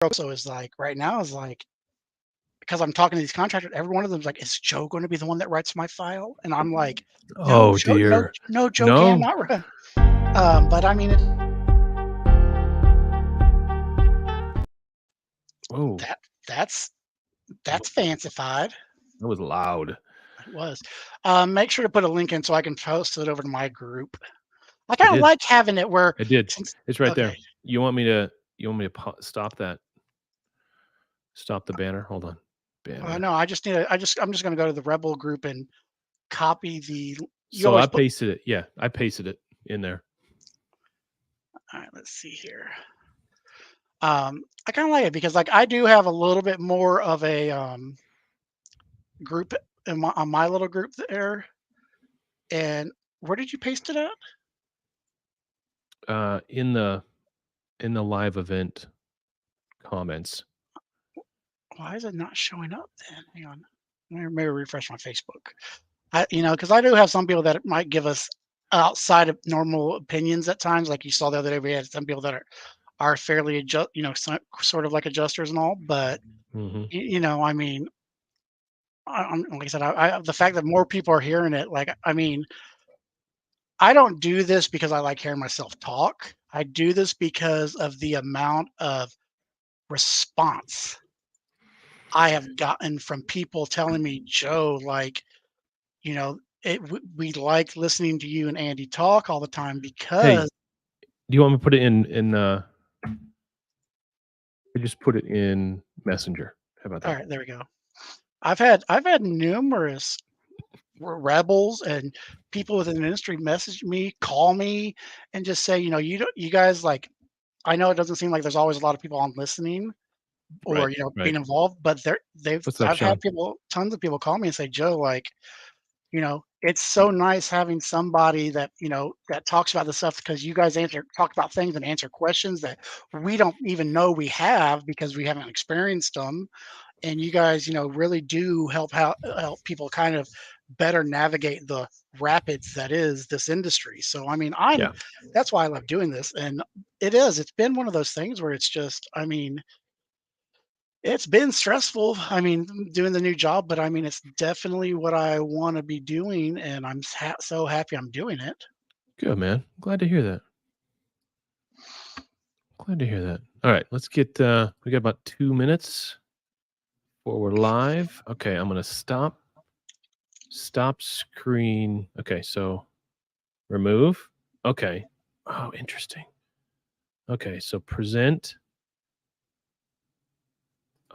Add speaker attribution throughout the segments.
Speaker 1: also is like right now is like because I'm talking to these contractors, every one of them's like, "Is Joe going to be the one that writes my file?" And I'm like, "No,
Speaker 2: Oh
Speaker 1: Joe, no,
Speaker 2: dear.
Speaker 1: no, Joe
Speaker 2: No.
Speaker 1: cannot run." But I mean,
Speaker 2: Oh,
Speaker 1: that that's that's fancified.
Speaker 2: that was loud.
Speaker 1: It was. Make sure to put a link in so I can post it over to my group. I
Speaker 2: I
Speaker 1: kind of
Speaker 2: did.
Speaker 1: like having it where
Speaker 2: I did.
Speaker 1: since
Speaker 2: It's right
Speaker 1: okay,
Speaker 2: there. You want me to stop that? Stop the banner? Hold on. Banner.
Speaker 1: no, I just need to. I'm just going to go to the Rebel group and copy the. You
Speaker 2: So I
Speaker 1: always put.
Speaker 2: pasted it. Yeah, I pasted it in there.
Speaker 1: All right, let's see here. I kind of like it because like I do have a little bit more of a group on my little group there. And where did you paste it at?
Speaker 2: In the live event comments.
Speaker 1: Why is it not showing up then? Hang on. Maybe refresh my Facebook. Because I do have some people that might give us outside of normal opinions at times. Like you saw the other day, we had some people that are fairly sort of like adjusters and all. But
Speaker 2: Hmm.
Speaker 1: I mean, like I said, the fact that more people are hearing it, like I mean, I don't do this because I like hearing myself talk. I do this because of the amount of response I have gotten from people telling me, Joe, like, we like listening to you and Andy talk all the time
Speaker 2: Hey,
Speaker 1: because,
Speaker 2: do you want me to put it in I just put it in Messenger. How about
Speaker 1: all
Speaker 2: that?
Speaker 1: right, there we go. I've had numerous rebels and people within the industry message me, call me, and just say, you guys like. I know it doesn't seem like there's always a lot of people on listening or
Speaker 2: Right. Right.
Speaker 1: being involved, but
Speaker 2: What's up,
Speaker 1: I've had
Speaker 2: Sean?
Speaker 1: tons of people call me and say, Joe, like, it's so nice having somebody that, that talks about the stuff because you guys talk about things and answer questions that we don't even know we have because we haven't experienced them. And you guys, really do help people kind of better navigate the rapids that is this industry. So, I mean,
Speaker 2: Yeah.
Speaker 1: that's why I love doing this. And it's been one of those things where it's just, I mean, it's been stressful. I mean, doing the new job, but I mean, it's definitely what I want to be doing, and I'm so happy I'm doing it.
Speaker 2: Good, man. Glad to hear that. Glad to hear that. All right, let's get we got about 2 minutes before we're live. Okay, I'm going to stop screen. Okay, so remove. Okay. Oh, interesting. Okay, so present.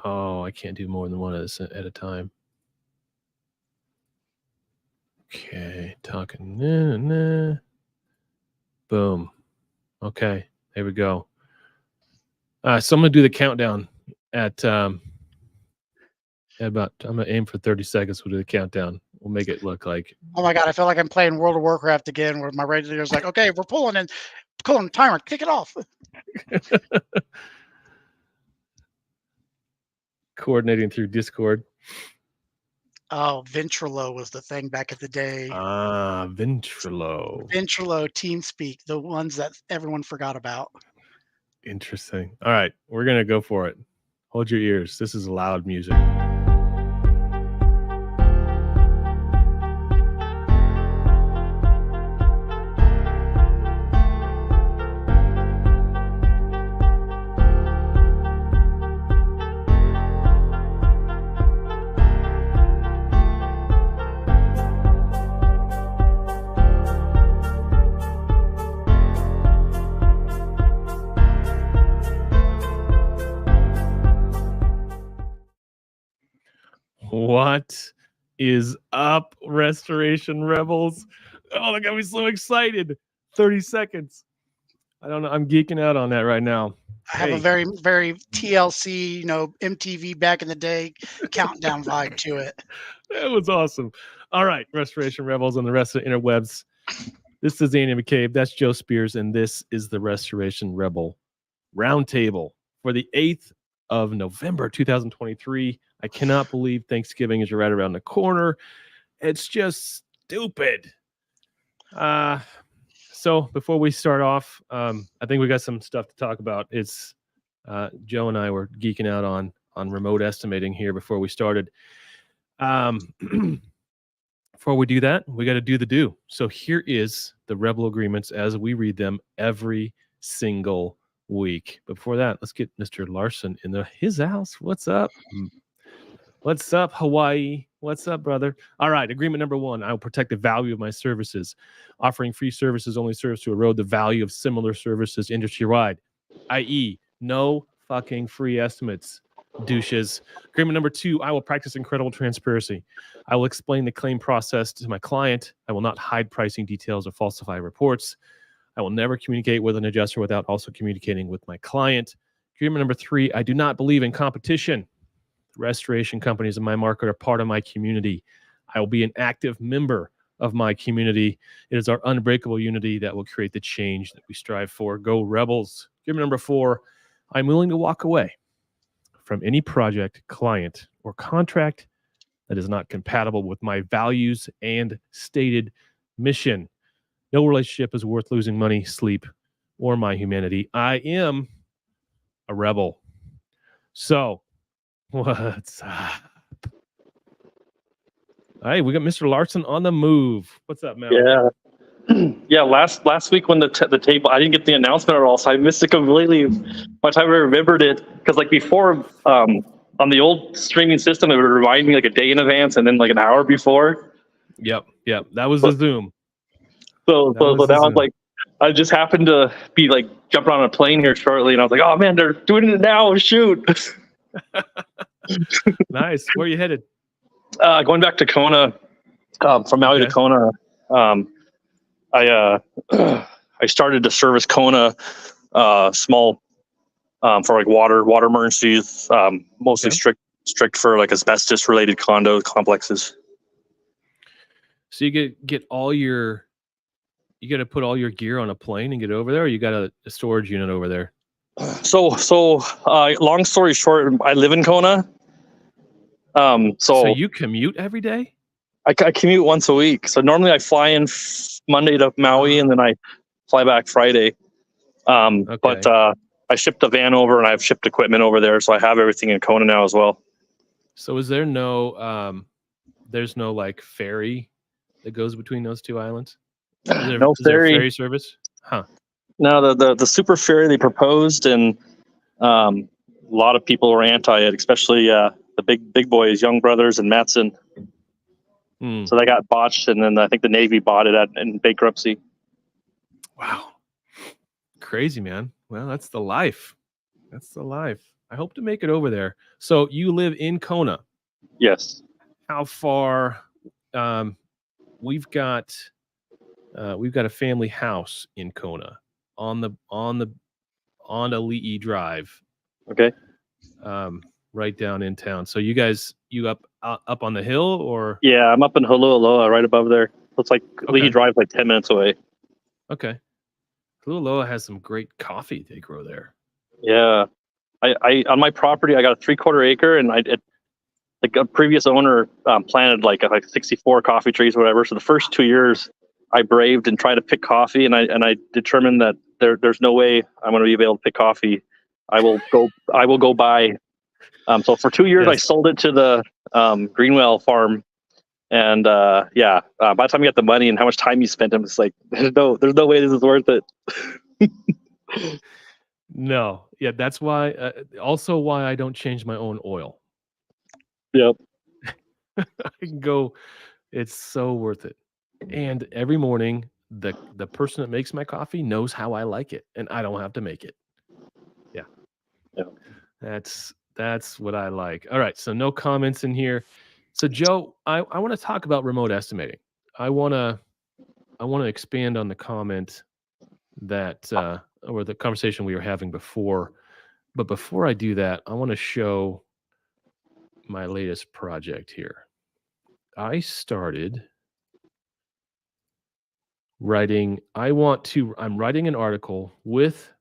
Speaker 2: Oh, I can't do more than one of this at a time. Okay, talking. Nah, nah. Boom. Okay, there we go. So I'm gonna do the countdown at about. I'm gonna aim for 30 seconds. We'll do the countdown. We'll make it look like.
Speaker 1: Oh my god, I feel like I'm playing World of Warcraft again, where my radio's like, "Okay, we're pulling timer, kick it off."
Speaker 2: Coordinating through Discord.
Speaker 1: Oh, Ventrilo was the thing back in the day.
Speaker 2: Ah, Ventrilo.
Speaker 1: Ventrilo, TeamSpeak, the ones that everyone forgot about.
Speaker 2: Interesting. All right, we're gonna go for it. Hold your ears. This is loud music. What is up, Restoration Rebels? Oh, that got me so excited. 30 seconds. I don't know. I'm geeking out on that right now.
Speaker 1: I have a
Speaker 2: Hey,
Speaker 1: very, very TLC, MTV back in the day countdown vibe to it.
Speaker 2: that was awesome. All right, Restoration Rebels and the rest of the interwebs. This is Andy McCabe. That's Joe Spears, and this is the Restoration Rebel Roundtable for the 8th of November, 2023. I cannot believe Thanksgiving is right around the corner. It's just stupid. So before we start off, I think we got some stuff to talk about. It's Joe and I were geeking out on remote estimating here before we started. Before we do that, we got to do the do. So here is the Rebel agreements as we read them every single week. Before that, let's get Mr. Larson in his house. What's up? What's up, Hawaii? What's up, brother? All right, agreement number 1. I will protect the value of my services. Offering free services only serves to erode the value of similar services industry-wide, i.e., no fucking free estimates, douches. Agreement number 2, I will practice incredible transparency. I will explain the claim process to my client. I will not hide pricing details or falsify reports. I will never communicate with an adjuster without also communicating with my client. Agreement number 3, I do not believe in competition. Restoration companies in my market are part of my community. I will be an active member of my community. It is our unbreakable unity that will create the change that we strive for. Go Rebels. Agreement number 4, I'm willing to walk away from any project, client, or contract that is not compatible with my values and stated mission. No relationship is worth losing money, sleep, or my humanity. I am a rebel. So, what's up? Hey, we got Mr. Larson on the move. What's up, man?
Speaker 3: Yeah. Yeah, last week when the table, I didn't get the announcement at all, so I missed it completely. By the time I remembered it, because like before, on the old streaming system, it would remind me like a day in advance and then like an hour before.
Speaker 2: Yep. That was the Zoom.
Speaker 3: So now I'm like, I just happened to be like jumping on a plane here shortly, and I was like, oh man, they're doing it now! Shoot.
Speaker 2: Nice. Where are you headed?
Speaker 3: Going back to Kona, from Maui to Kona. I started to service Kona, small, for like water emergencies, mostly strict for like asbestos related condo complexes.
Speaker 2: So you get all your, you got to put all your gear on a plane and get over there, or you got a storage unit over there?
Speaker 3: So long story short, I live in Kona. So
Speaker 2: you commute every day?
Speaker 3: I commute once a week. So normally I fly in Monday to Maui and then I fly back Friday. But I shipped a van over and I've shipped equipment over there, so I have everything in Kona now as well.
Speaker 2: So is there no there's no like ferry that goes between those two islands? Is there ferry service? Huh.
Speaker 3: No, the super ferry they proposed, and a lot of people were anti it, especially the big boys, Young Brothers and Matson. So they got botched, and then I think the Navy bought it in bankruptcy.
Speaker 2: Wow. Crazy, man. Well, that's the life. I hope to make it over there. So you live in Kona?
Speaker 3: Yes.
Speaker 2: How far? We've got a family house in Kona on Ali'i Drive.
Speaker 3: Okay.
Speaker 2: Right down in town. So you up on the hill, or?
Speaker 3: Yeah, I'm up in Holualoa, right above there. It's like Ali'i Drive, like 10 minutes away.
Speaker 2: Okay. Holualoa has some great coffee they grow there.
Speaker 3: Yeah, I on my property I got a 3/4 acre, and like a previous owner planted like 64 coffee trees or whatever. So the first 2 years I braved and tried to pick coffee, and I determined that there's no way I'm going to be able to pick coffee. I will go buy. So for 2 years I sold it to the Greenwell farm, and by the time you get the money and how much time you spent, I'm just like, there's no way this is worth it.
Speaker 2: No, yeah, that's why. Also, why I don't change my own oil.
Speaker 3: Yep.
Speaker 2: I can go. It's so worth it. And every morning, the person that makes my coffee knows how I like it, and I don't have to make it. Yeah. That's what I like. All right, so no comments in here. So Joe, I want to talk about remote estimating. I want to expand on the comment that or the conversation we were having before. But before I do that, I want to show my latest project here. I started writing. I'm writing an article with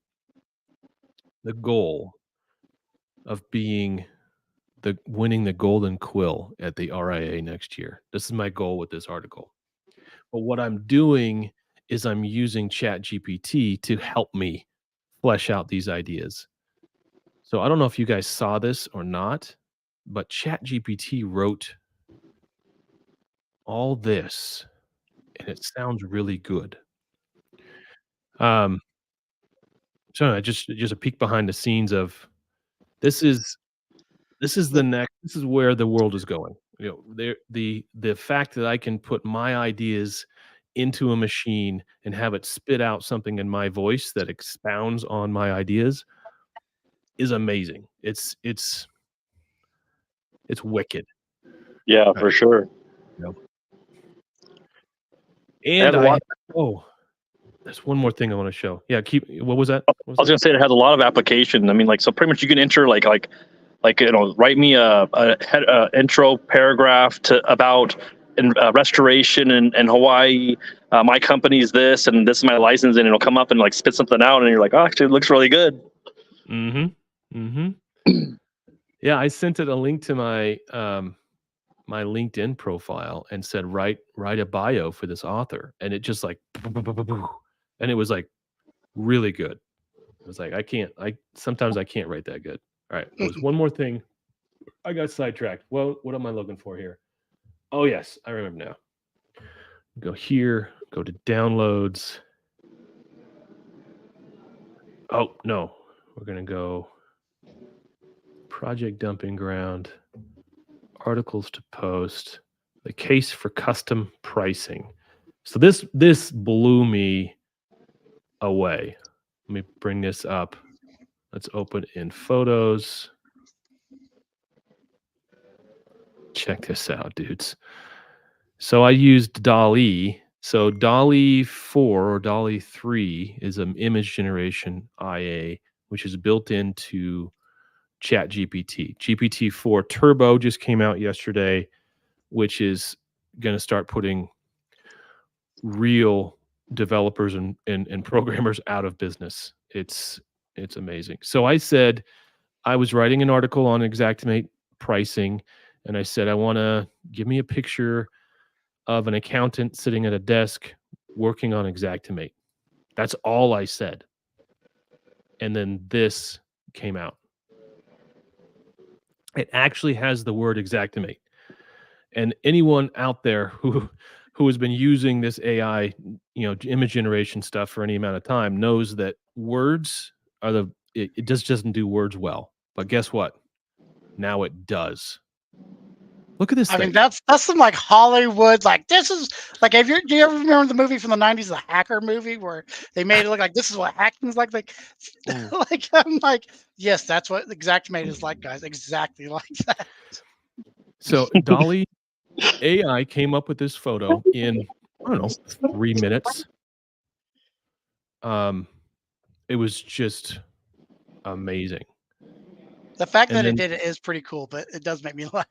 Speaker 2: the goal of winning the Golden Quill at the RIA next year. This is my goal with this article. But what I'm doing is I'm using ChatGPT to help me flesh out these ideas. So I don't know if you guys saw this or not, but ChatGPT wrote all this, and it sounds really good. So just a peek behind the scenes of this is this is where the world is going. You know, the fact that I can put my ideas into a machine and have it spit out something in my voice that expounds on my ideas is amazing. It's wicked.
Speaker 3: Yeah,
Speaker 2: Right.
Speaker 3: for sure.
Speaker 2: Yep.
Speaker 3: It has
Speaker 2: And
Speaker 3: a lot.
Speaker 2: there's one more thing I want to show. Yeah, what was that?
Speaker 3: I was gonna say it has a lot of application. I mean, like, so pretty much you can enter like write me a intro paragraph about restoration in Hawaii. My company's this, and this is my license, and it'll come up and like spit something out, and you're like, oh, actually, it looks really good.
Speaker 2: Mm-hmm. Mm-hmm. Yeah, I sent it a link to my my LinkedIn profile and said write a bio for this author, and it just like and it was like really good. It was like sometimes I can't write that good. All right, there was one more thing. I got sidetracked. Well, what am I looking for here? Oh yes, I remember now. Go here, go to downloads. Oh no, we're gonna go project dumping ground, articles to post, the case for custom pricing. So this blew me away. Let me bring this up. Let's open in photos. Check this out, dudes. So I used DALL-E. So DALL-E 4 or DALL-E 3 is an image generation IA, which is built into ChatGPT. GPT-4 Turbo just came out yesterday, which is going to start putting real developers and programmers out of business. It's amazing. So I said I was writing an article on Xactimate pricing, and I said I want to give me a picture of an accountant sitting at a desk working on Xactimate. That's all I said. And then this came out. It actually has the word Xactimate. And anyone out there who has been using this AI, image generation stuff for any amount of time knows that words are it just doesn't do words well. But guess what? Now it does. Look at this
Speaker 1: I
Speaker 2: thing.
Speaker 1: mean, that's some like Hollywood, like this is like, do you ever remember the movie from the 90s, the Hacker movie, where they made it look like this is what hacking's like? Like, like I'm like, yes, that's what Xactimate is like, guys. Exactly like that.
Speaker 2: So DALL-E AI came up with this photo in, I don't know, 3 minutes. It was just amazing.
Speaker 1: The fact that it did it is pretty cool, but it does make me laugh.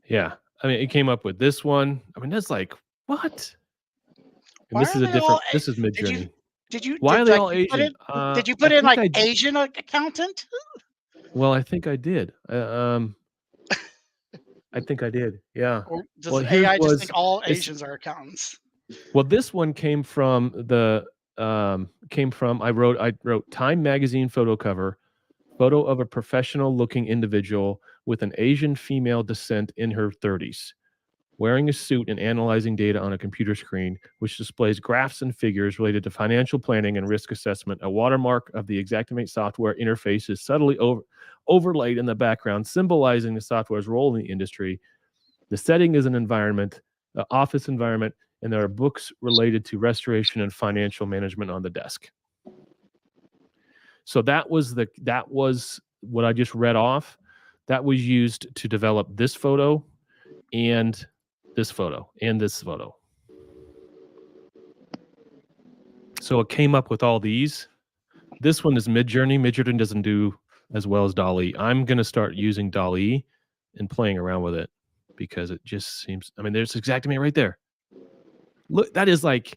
Speaker 2: Yeah. I mean, it came up with this one. I mean, that's like, what? And
Speaker 1: Why
Speaker 2: this is
Speaker 1: are
Speaker 2: a
Speaker 1: they all?
Speaker 2: different, this is Midjourney. Why are
Speaker 1: Did
Speaker 2: they
Speaker 1: like
Speaker 2: all
Speaker 1: you put
Speaker 2: Asian?
Speaker 1: in? Did you put
Speaker 2: I
Speaker 1: in
Speaker 2: think
Speaker 1: like Asian accountant?
Speaker 2: Well, I think I did. I think I did. Yeah.
Speaker 1: Or does
Speaker 2: Well,
Speaker 1: the
Speaker 2: here's
Speaker 1: AI just think all
Speaker 2: it's
Speaker 1: Asians are accountants?
Speaker 2: well, this one came from I wrote Time magazine photo cover, photo of a professional looking individual with an Asian female descent in her 30s, wearing a suit and analyzing data on a computer screen, which displays graphs and figures related to financial planning and risk assessment. A watermark of the Xactimate software interface is subtly overlaid in the background, symbolizing the software's role in the industry. The setting is an environment, an office environment, and there are books related to restoration and financial management on the desk. So that was what I just read off. That was used to develop this photo and this photo and this photo. So it came up with all these. This one is Midjourney. Midjourney doesn't do as well as DALL-E. I'm going to start using DALL-E and playing around with it because it just seems, I mean, there's Xactimate right there. Look, that's like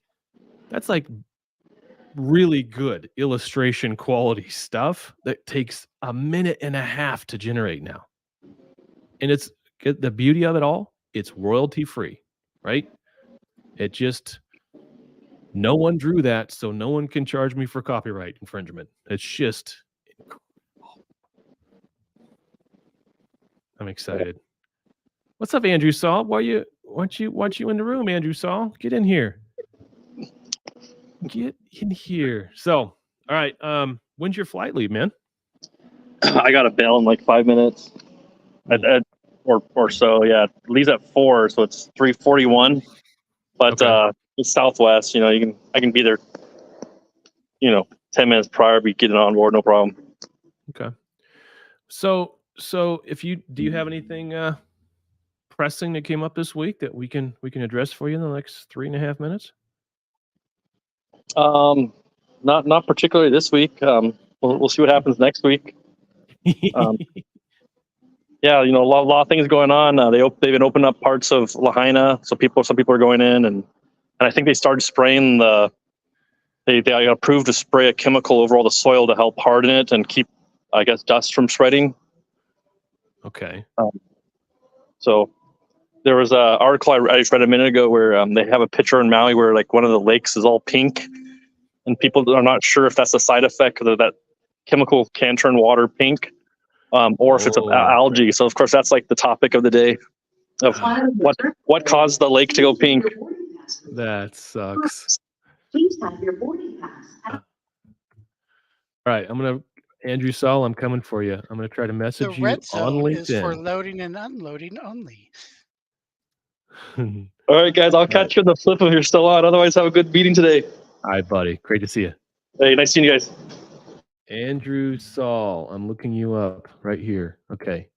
Speaker 2: really good illustration quality stuff that takes a minute and a half to generate now. And it's the beauty of it all, it's royalty free, right? It just, no one drew that, so no one can charge me for copyright infringement. It's just incredible. I'm excited. What's up, Andrew Saul? Why you in the room, Andrew Saul? Get in here. Get in here. So, all right. When's your flight leave, man?
Speaker 3: I got a bail in like 5 minutes, or so. Yeah, it leaves at 4, so it's 3:41. But
Speaker 2: Okay.
Speaker 3: it's Southwest. You know, I can be there. 10 minutes prior, be getting on board, no problem.
Speaker 2: Okay. So if do you have anything pressing that came up this week that we can address for you in the next 3.5 minutes?
Speaker 3: Not particularly this week. We'll see what happens next week. Yeah, a lot of things going on. They've been opening up parts of Lahaina, so some people are going in, and I think they started spraying they got approved to spray a chemical over all the soil to help harden it and keep, I guess, dust from spreading.
Speaker 2: Okay.
Speaker 3: So there was an article I just read a minute ago where they have a picture in Maui where like one of the lakes is all pink, and people are not sure if that's a side effect of that chemical can turn water pink, or if it's algae. So of course that's like the topic of the day of what caused the lake to go pink.
Speaker 2: That sucks. Please have your boarding pass. All right, Andrew Saul, I'm coming for you. I'm gonna try to message
Speaker 1: The
Speaker 2: you
Speaker 1: red
Speaker 2: on
Speaker 1: zone is for
Speaker 2: LinkedIn.
Speaker 1: loading and unloading only.
Speaker 3: All right, guys, I'll catch you on the flip if you're still on. Otherwise, have a good meeting today.
Speaker 2: All right, buddy. Great to see you.
Speaker 3: Hey, nice seeing you guys.
Speaker 2: Andrew Saul, I'm looking you up right here. Okay.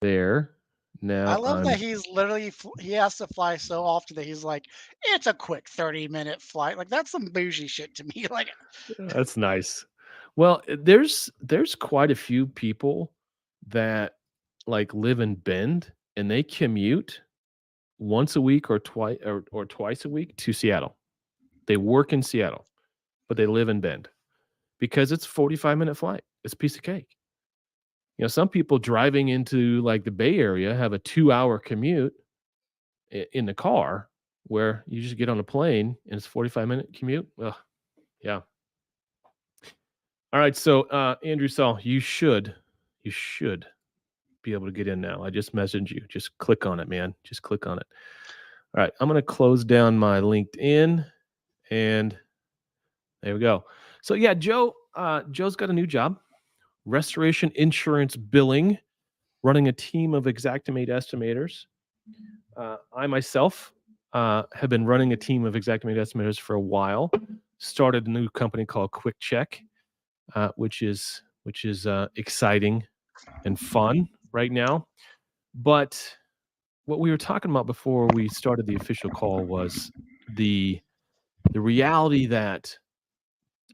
Speaker 2: There. Now
Speaker 1: I love that he's literally he has to fly so often that he's like, it's a quick 30-minute flight. Like that's some bougie shit to me. Like
Speaker 2: That's nice. Well, there's quite a few people that like live in Bend and they commute once a week or twice a week to Seattle. They work in Seattle, but they live in Bend because it's a 45-minute flight. It's a piece of cake. Some people driving into like the Bay Area have a 2-hour commute in the car where you just get on a plane and it's a 45-minute commute. Ugh, yeah. All right. So, Andrew Saul, you should be able to get in now. I just messaged you. Just click on it, man. Just click on it. All right. I'm going to close down my LinkedIn and there we go. So yeah, Joe's got a new job, restoration insurance billing, running a team of Xactimate estimators. I myself have been running a team of Xactimate estimators for a while. Started a new company called Quick Check, which is exciting and fun right now. But what we were talking about before we started the official call was the reality that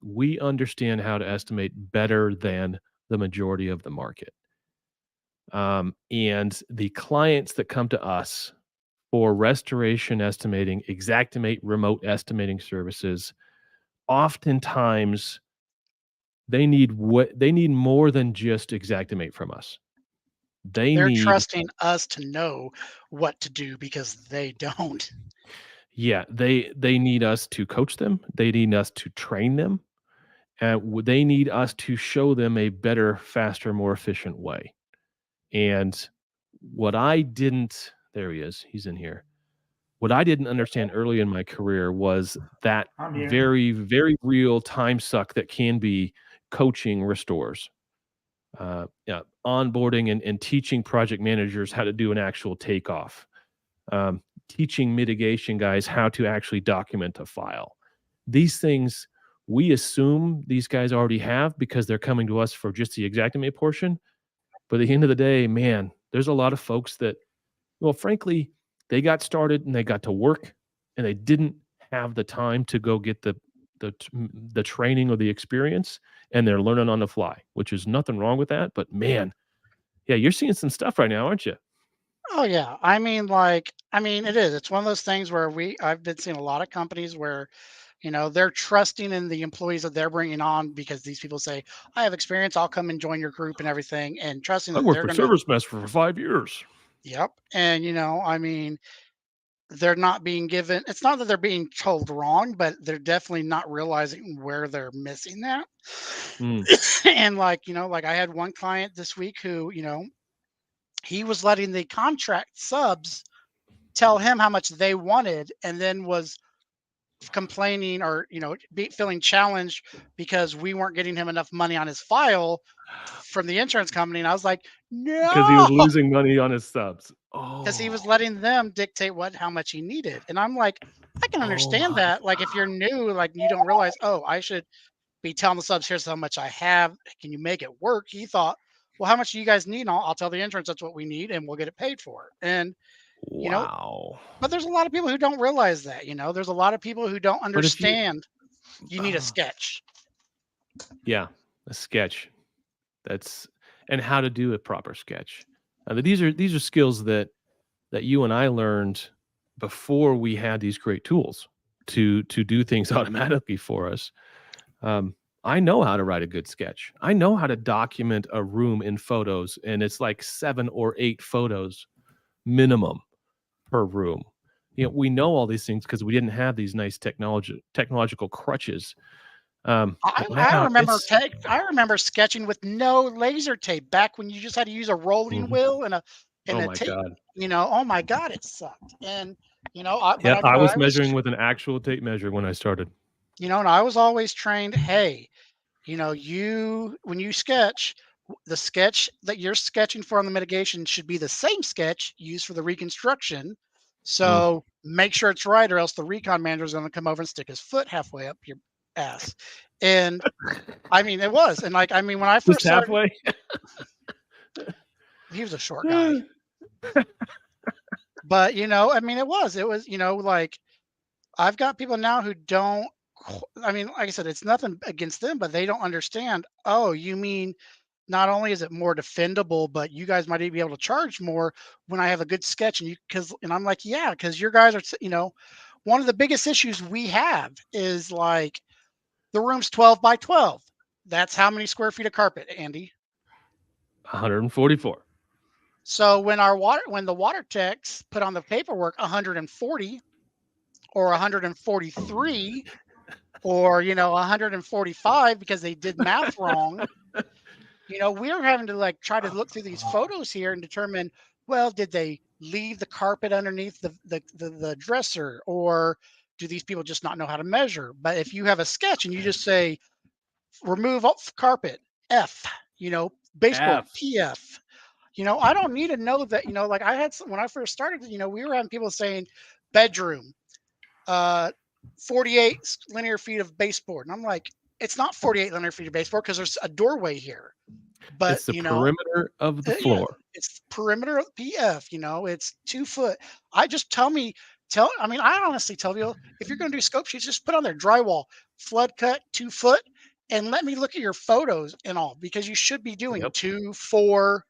Speaker 2: we understand how to estimate better than the majority of the market. And the clients that come to us for restoration estimating, Xactimate remote estimating services, oftentimes they need more than just Xactimate from us.
Speaker 1: they're trusting us to know what to do because they don't.
Speaker 2: Yeah, they need us to coach them. They need us to train them. And they need us to show them a better, faster, more efficient way. And what I didn't, there he is, he's in here. What I didn't understand early in my career was that very, very real time suck that can be coaching restores. Onboarding and teaching project managers how to do an actual takeoff. Teaching mitigation guys how to actually document a file. These things we assume these guys already have because they're coming to us for just the Xactimate portion. But at the end of the day, man, there's a lot of folks that, well, frankly, they got started and they got to work and they didn't have the time to go get the training or the experience, and they're learning on the fly, which is nothing wrong with that. But man, yeah, you're seeing some stuff right now, aren't you?
Speaker 1: Oh yeah. I mean, it is. It's one of those things where I've been seeing a lot of companies where, they're trusting in the employees that they're bringing on because these people say, I have experience, I'll come and join your group and everything, and trusting
Speaker 2: I
Speaker 1: that
Speaker 2: worked
Speaker 1: they're
Speaker 2: for
Speaker 1: gonna.
Speaker 2: Service Mesh for 5 years.
Speaker 1: Yep. And they're not being given, it's not that they're being told wrong, but they're definitely not realizing where they're missing that.
Speaker 2: Mm.
Speaker 1: And like I had one client this week who, he was letting the contract subs tell him how much they wanted, and then was complaining or feeling challenged because we weren't getting him enough money on his file from the insurance company. And I was like,
Speaker 2: Because he was
Speaker 1: no,
Speaker 2: losing money on his subs.
Speaker 1: because he was
Speaker 2: Oh,
Speaker 1: letting them dictate how much he needed. And I'm like, I can
Speaker 2: oh
Speaker 1: understand
Speaker 2: my
Speaker 1: that. Like if you're new, like you don't realize, oh, I should be telling the subs, here's how much I have. Can you make it work? He thought, well, how much do you guys need? And I'll tell the insurance that's what we need, and we'll get it paid for. And you know,
Speaker 2: wow.
Speaker 1: but there's a lot of people who don't realize that. There's a lot of people who don't
Speaker 2: But if you,
Speaker 1: understand. You need a sketch.
Speaker 2: yeah, a sketch. That's and how to do a proper sketch. These are skills that you and I learned before we had these great tools to do things automatically for us. I know how to write a good sketch. I know how to document a room in photos, and it's like 7 or 8 photos minimum per room. We know all these things because we didn't have these nice technological crutches.
Speaker 1: I,
Speaker 2: But
Speaker 1: I
Speaker 2: now
Speaker 1: remember I remember sketching with no laser tape back when you just had to use a rolling
Speaker 2: Mhm.
Speaker 1: wheel and
Speaker 2: Oh
Speaker 1: a
Speaker 2: my
Speaker 1: tape.
Speaker 2: God.
Speaker 1: Oh my God, it sucked. And
Speaker 2: Yeah,
Speaker 1: but
Speaker 2: I was
Speaker 1: I was
Speaker 2: measuring with an actual tape measure when I started.
Speaker 1: and I was always trained. Hey, when you sketch, the sketch that you're sketching for on the mitigation should be the same sketch used for the reconstruction.
Speaker 2: Mm.
Speaker 1: So make sure it's right, or else the recon manager is going to come over and stick his foot halfway up your ass. And I mean, it was. And when I
Speaker 2: Just
Speaker 1: first started,
Speaker 2: halfway?
Speaker 1: he was a short guy. But, it was, like I've got people now who don't, like I said, it's nothing against them, but they don't understand. Oh, you mean not only is it more defendable, but you guys might even be able to charge more when I have a good sketch. And I'm like, yeah, because your guys are, one of the biggest issues we have is like the room's 12 by 12. That's how many square feet of carpet, Andy?
Speaker 2: 144.
Speaker 1: So when the water techs put on the paperwork 140 or 143 or 145 because they did math wrong, we're having to like try to look through these photos here and determine, well, did they leave the carpet underneath the dresser, or do these people just not know how to measure? But if you have a sketch and you just say remove carpet F, baseboard
Speaker 2: F.
Speaker 1: PF, I don't need to know that, like I had when I first started, we were having people saying bedroom, uh, 48 linear feet of baseboard. And I'm like, it's not 48 linear feet of baseboard because there's a doorway here. But,
Speaker 2: It's the perimeter of the
Speaker 1: yeah,
Speaker 2: floor.
Speaker 1: it's perimeter of PF, it's 2 foot. I honestly tell you, if you're going to do scope sheets, just put on there drywall, flood cut, 2 foot, and let me look at your photos and all, because you should be doing
Speaker 2: Yep.
Speaker 1: 2, 4,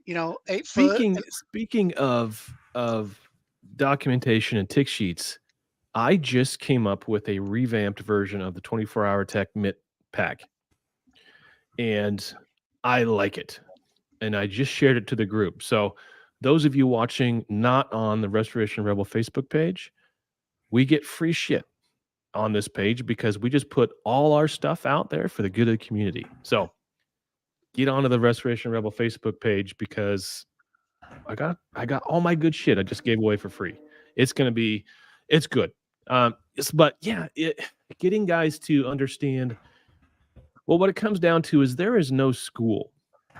Speaker 1: 8 foot.
Speaker 2: Speaking of documentation and tick sheets, I just came up with a revamped version of the 24-hour tech MIT pack, and I like it. And I just shared it to the group. So those of you watching not on the Restoration Rebel Facebook page, we get free shit on this page because we just put all our stuff out there for the good of the community. So get onto the Restoration Rebel Facebook page because I got all my good shit I just gave away for free. It's good. But yeah, getting guys to understand. Well, what it comes down to is there is no school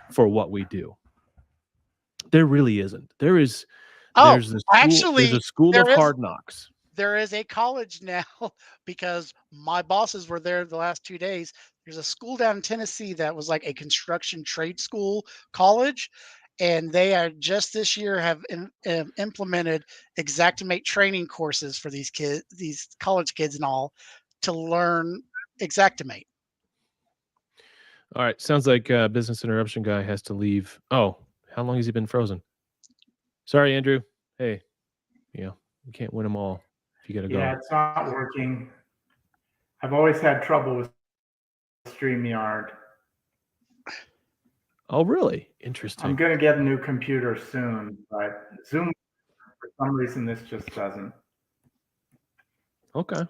Speaker 2: for what we do. There really isn't. There's
Speaker 1: Oh,
Speaker 2: a
Speaker 1: actually,
Speaker 2: school of
Speaker 1: there is
Speaker 2: hard knocks.
Speaker 1: there is a college now because my bosses were there the last 2 days. There's a school down in Tennessee that was like a construction trade school college, and they are just this year have implemented Exactimate training courses for these kids, these college kids, and all to learn Exactimate.
Speaker 2: All right, sounds like business interruption guy has to leave. Oh, how long has he been frozen? Sorry, Andrew. Hey, you can't win them all if you got to
Speaker 4: Yeah,
Speaker 2: go.
Speaker 4: it's not working. I've always had trouble with StreamYard.
Speaker 2: Oh, really? Interesting.
Speaker 4: I'm going to get a new computer soon, but Zoom, for some reason, this just doesn't.
Speaker 2: Okay.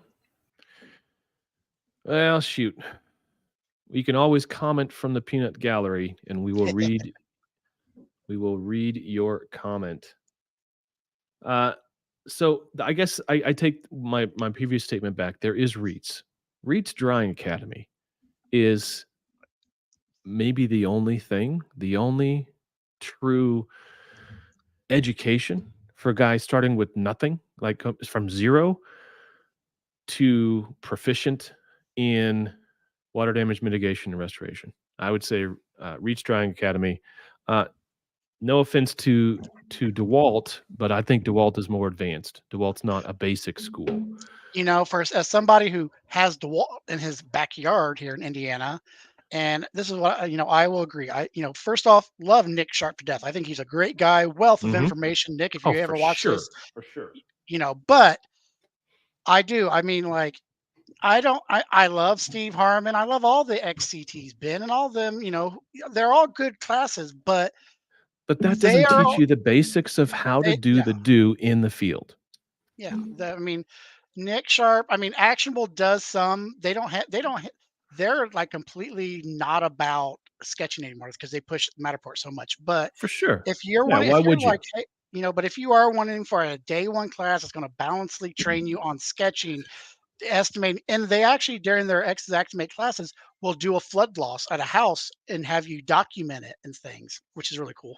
Speaker 2: Well, shoot. You can always comment from the peanut gallery, and we will read We will read your comment. So I guess I take my previous statement back. There is REITs. REITs Drying Academy is maybe the only true education for guys starting with nothing, like from zero to proficient in water damage mitigation and restoration. I would say REITs Drying Academy. No offense to DeWalt, but I think DeWalt is more advanced. DeWalt's not a basic school.
Speaker 1: You know, as somebody who has DeWalt in his backyard here in Indiana, and this is what I will agree. First off, love Nick Sharp to death. I think he's a great guy, wealth of
Speaker 2: Mhm.
Speaker 1: information. Nick, if
Speaker 2: Oh,
Speaker 1: you
Speaker 2: for
Speaker 1: ever watch
Speaker 2: sure,
Speaker 1: this,
Speaker 2: for sure.
Speaker 1: But I do. I mean, like, I don't. I love Steve Harmon. I love all the XCTs, Ben, and all of them. They're all good classes, but
Speaker 2: But that
Speaker 1: they
Speaker 2: doesn't
Speaker 1: are.
Speaker 2: teach you the basics of how to do
Speaker 1: Yeah,
Speaker 2: the do in the field.
Speaker 1: yeah. I mean, Nick Sharp. I mean, Actionable does some. They don't have. They don't. They're like completely not about sketching anymore because they push Matterport so much. But
Speaker 2: For sure.
Speaker 1: if you're
Speaker 2: Yeah, why
Speaker 1: if you're
Speaker 2: would you?
Speaker 1: like, hey, but if you are wanting for a day one class that's going to balancedly train you on sketching, estimating, and they actually during their Estimate classes will do a flood loss at a house and have you document it and things, which is really cool.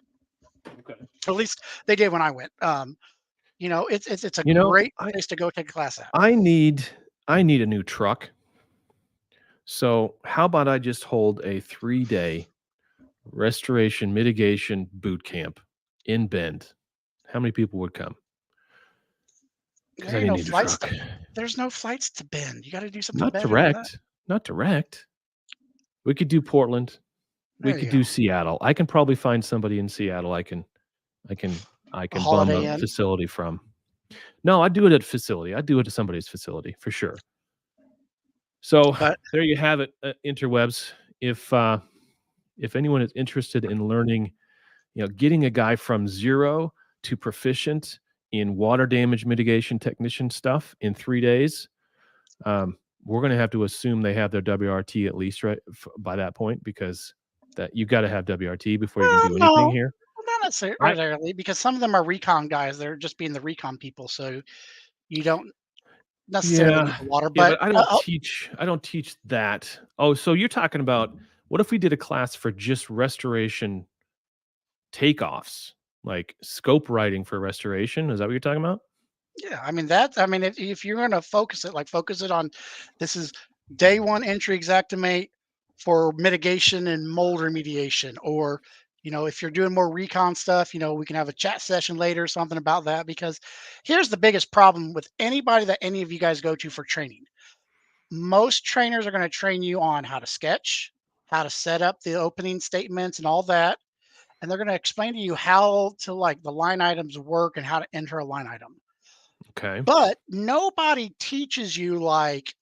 Speaker 2: Okay.
Speaker 1: At least they did when I went. It's a
Speaker 2: You know,
Speaker 1: great place to go take a class at.
Speaker 2: I need a new truck. So how about I just hold a 3-day restoration mitigation boot camp in Bend? How many people would come? Because
Speaker 1: There
Speaker 2: I
Speaker 1: ain't
Speaker 2: need
Speaker 1: no
Speaker 2: a new
Speaker 1: flights
Speaker 2: truck.
Speaker 1: there's no flights to Bend. You got to do something
Speaker 2: Not
Speaker 1: better than that.
Speaker 2: direct. Not direct. We could do Portland. We
Speaker 1: There
Speaker 2: could
Speaker 1: you
Speaker 2: do
Speaker 1: go.
Speaker 2: Seattle. I can probably find somebody in Seattle I can
Speaker 1: A
Speaker 2: bum
Speaker 1: Holiday
Speaker 2: a
Speaker 1: Inn.
Speaker 2: facility from. No, I'd do it at a facility. I'd do it at somebody's facility for sure. So
Speaker 1: But
Speaker 2: there you have it, interwebs. If anyone is interested in learning, getting a guy from zero to proficient in water damage mitigation technician stuff in 3 days, we're going to have to assume they have their WRT at least by that point, because that you got to have WRT before you can do anything
Speaker 1: no,
Speaker 2: here.
Speaker 1: not necessarily, because some of them are recon guys. They're just being the recon people, so you don't necessarily need
Speaker 2: Yeah.
Speaker 1: the water.
Speaker 2: Yeah,
Speaker 1: But
Speaker 2: but I don't teach that. Oh, so you're talking about, what if we did a class for just restoration takeoffs, like scope writing for restoration? Is that what you're talking about?
Speaker 1: yeah, I mean that. I mean, if you're going to focus it on, this is day one entry Exactimate for mitigation and mold remediation, or if you're doing more recon stuff, we can have a chat session later, something about that. Because here's the biggest problem with anybody that any of you guys go to for training. Most trainers are going to train you on how to sketch, how to set up the opening statements and all that, and they're going to explain to you how to like the line items work and how to enter a line item.
Speaker 2: Okay.
Speaker 1: But nobody teaches you like,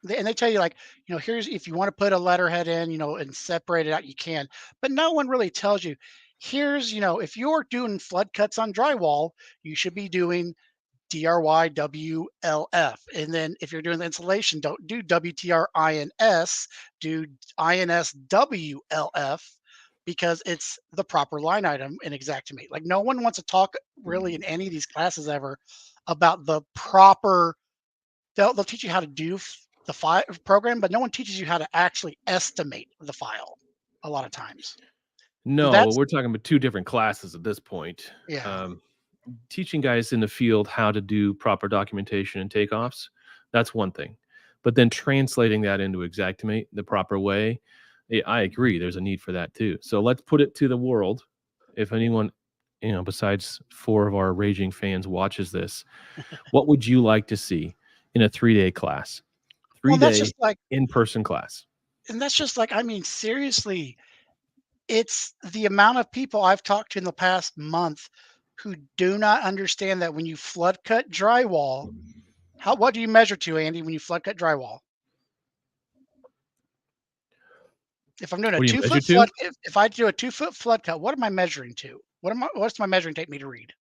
Speaker 1: and they tell you like, here's if you want to put a letterhead in, and separate it out, you can. But no one really tells you, here's, if you're doing flood cuts on drywall, you should be doing DRYWLF. And then if you're doing the insulation, don't do WTRINS, do INSWLF, because it's the proper line item in Exactimate. Like no one wants to talk really in any of these classes ever about the proper. They'll teach you how to do the file program, but no one teaches you how to actually estimate the file. A lot of times, and
Speaker 2: No,
Speaker 1: that's
Speaker 2: we're talking about two different classes at this point.
Speaker 1: yeah.
Speaker 2: Teaching guys in the field how to do proper documentation and takeoffs, that's one thing. But then translating that into Exactimate the proper way, I agree. There's a need for that too. So let's put it to the world. If anyone, besides 4 of our raging fans watches this, what would you like to see in a 3-day class?
Speaker 1: Well, that's
Speaker 2: 3-day
Speaker 1: just like,
Speaker 2: in-person class.
Speaker 1: and that's just like, I mean, seriously, it's the amount of people I've talked to in the past month who do not understand that when you flood cut drywall, what do you measure to, Andy, when you flood cut drywall? If I'm doing a
Speaker 2: What do you
Speaker 1: 2 foot
Speaker 2: measure to?
Speaker 1: flood, if I do a 2 foot flood cut, what am I measuring to? What's my measuring tape me to read?